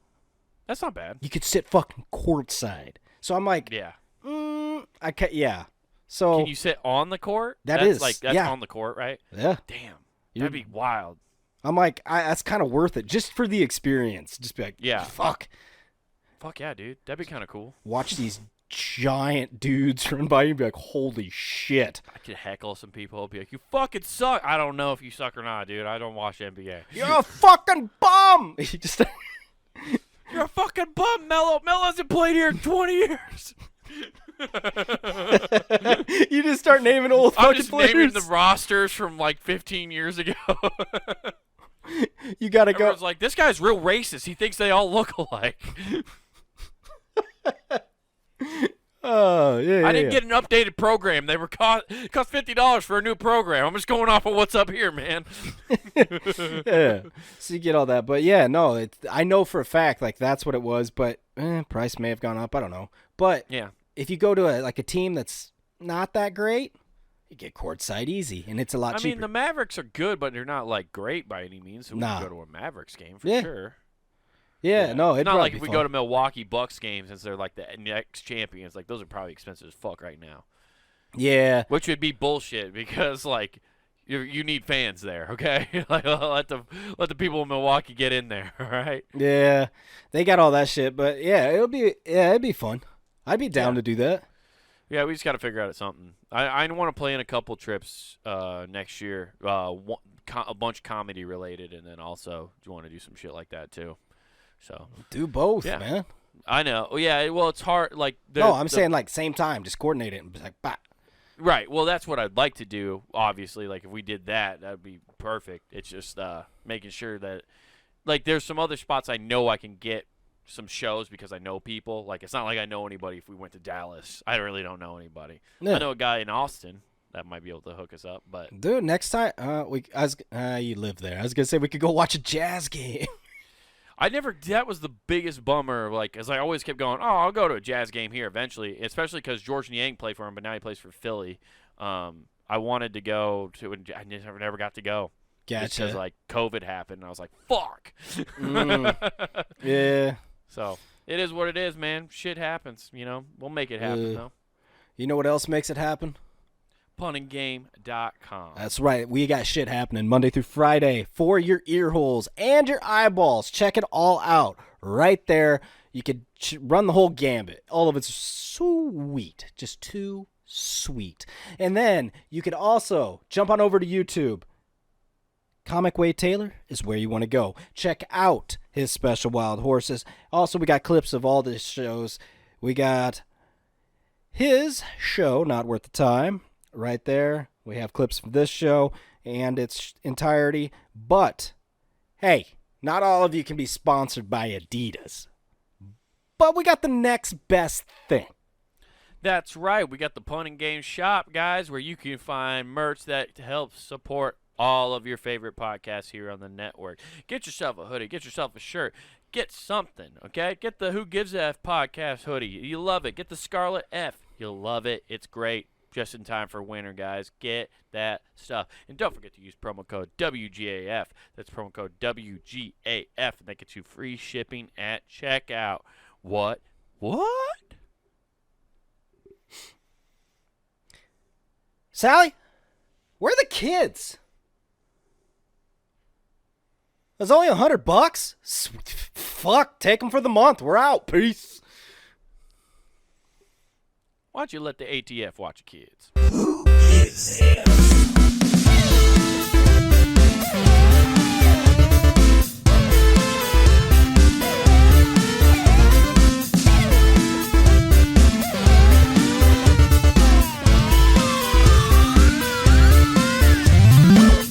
That's not bad. You could sit fucking courtside. So I'm like, Yeah. yeah. So Can you sit on the court? That that's is, that's yeah. on the court, right? yeah. Damn. You're- That'd be wild. I'm like, that's kind of worth it just for the experience. Just be like, Yeah. fuck. Fuck yeah, dude. That'd be kind of cool. Watch these giant dudes run by you and be like, holy shit. I could heckle some people. Be like, you fucking suck. I don't know if you suck or not, dude. I don't watch NBA. You're a fucking bum. You just You're a fucking bum, Mello. Mello hasn't played here in 20 years. you just start naming old I'm fucking just players. naming the rosters from like 15 years ago. You gotta go. Everyone's like, this guy's real racist. He thinks they all look alike. Oh yeah. I didn't get an updated program. They were cost $50 for a new program. I'm just going off of what's up here, man. Yeah. So you get all that, but yeah, no. I know for a fact like that's what it was, but price may have gone up. I don't know. But Yeah. if you go to a team that's not that great, you get courtside easy, and it's a lot I cheaper. mean, the Mavericks are good, but they're not like great by any means. So we Nah. can go to a Mavericks game for Yeah. sure. yeah, no, it'd not probably like be if we fun. go to Milwaukee Bucks games since they're like the next champions. Like those are probably expensive as fuck right now, Yeah, which would be bullshit because like you need fans there. Okay, like let the people in Milwaukee get in there. All right. yeah, they got all that shit, but yeah, it'd be fun. I'd be down Yeah. to do that. Yeah, we just got to figure out something. I want to plan a couple trips next year. A bunch comedy related, and then also do want to do some shit like that too. So Do both, Yeah. man. I know. Yeah. Well, it's hard. Like No, I'm saying like same time, just coordinate it and be like, bah. right. Well, that's what I'd like to do. Obviously, like if we did that, that'd be perfect. It's just making sure that like there's some other spots I know I can get some shows because I know people. Like it's not like I know anybody if we went to Dallas. I really don't know anybody. Yeah. I know a guy in Austin that might be able to hook us up, but Dude, next time, you live there. I was gonna say we could go watch a Jazz game. I never. That was the biggest bummer. Like, as I always kept going, oh, I'll go to a Jazz game here eventually. Especially because George Niang played for him, but now he plays for Philly. I wanted to go to, and I never got to go. Just because Gotcha. like COVID happened, and I was like, fuck. Yeah. So It is what it is, man. Shit happens, We'll make it happen, though. You know what else makes it happen? punandgame.com. That's right. We got shit happening Monday through Friday for your ear holes and your eyeballs. Check it all out right there. You could run the whole gambit. All of it's sweet. Just too sweet. And then you could also jump on over to YouTube. Comic Wade Taylor is where you want to go. Check out his special Wild Horses. Also, we got clips of all the shows. We got his show, Not Worth the Time, right there. We have clips from this show and its entirety. But, hey, not all of you can be sponsored by Adidas. But we got the next best thing. That's right. We got the Pun and Game shop, guys, where you can find merch that helps support all of your favorite podcasts here on the network. Get yourself a hoodie. Get yourself a shirt. Get something, okay? Get the Who Gives a F podcast hoodie. You love it. Get the Scarlet F. You'll love it. It's great. Just in time for winter, guys. Get that stuff. And don't forget to use promo code WGAF. That's promo code WGAF, and that gets you free shipping at checkout. What? Sally, where are the kids? It's only $100. Fuck, take them for the month. We're out. Peace. Why don't you let the ATF watch your kids? Who gives a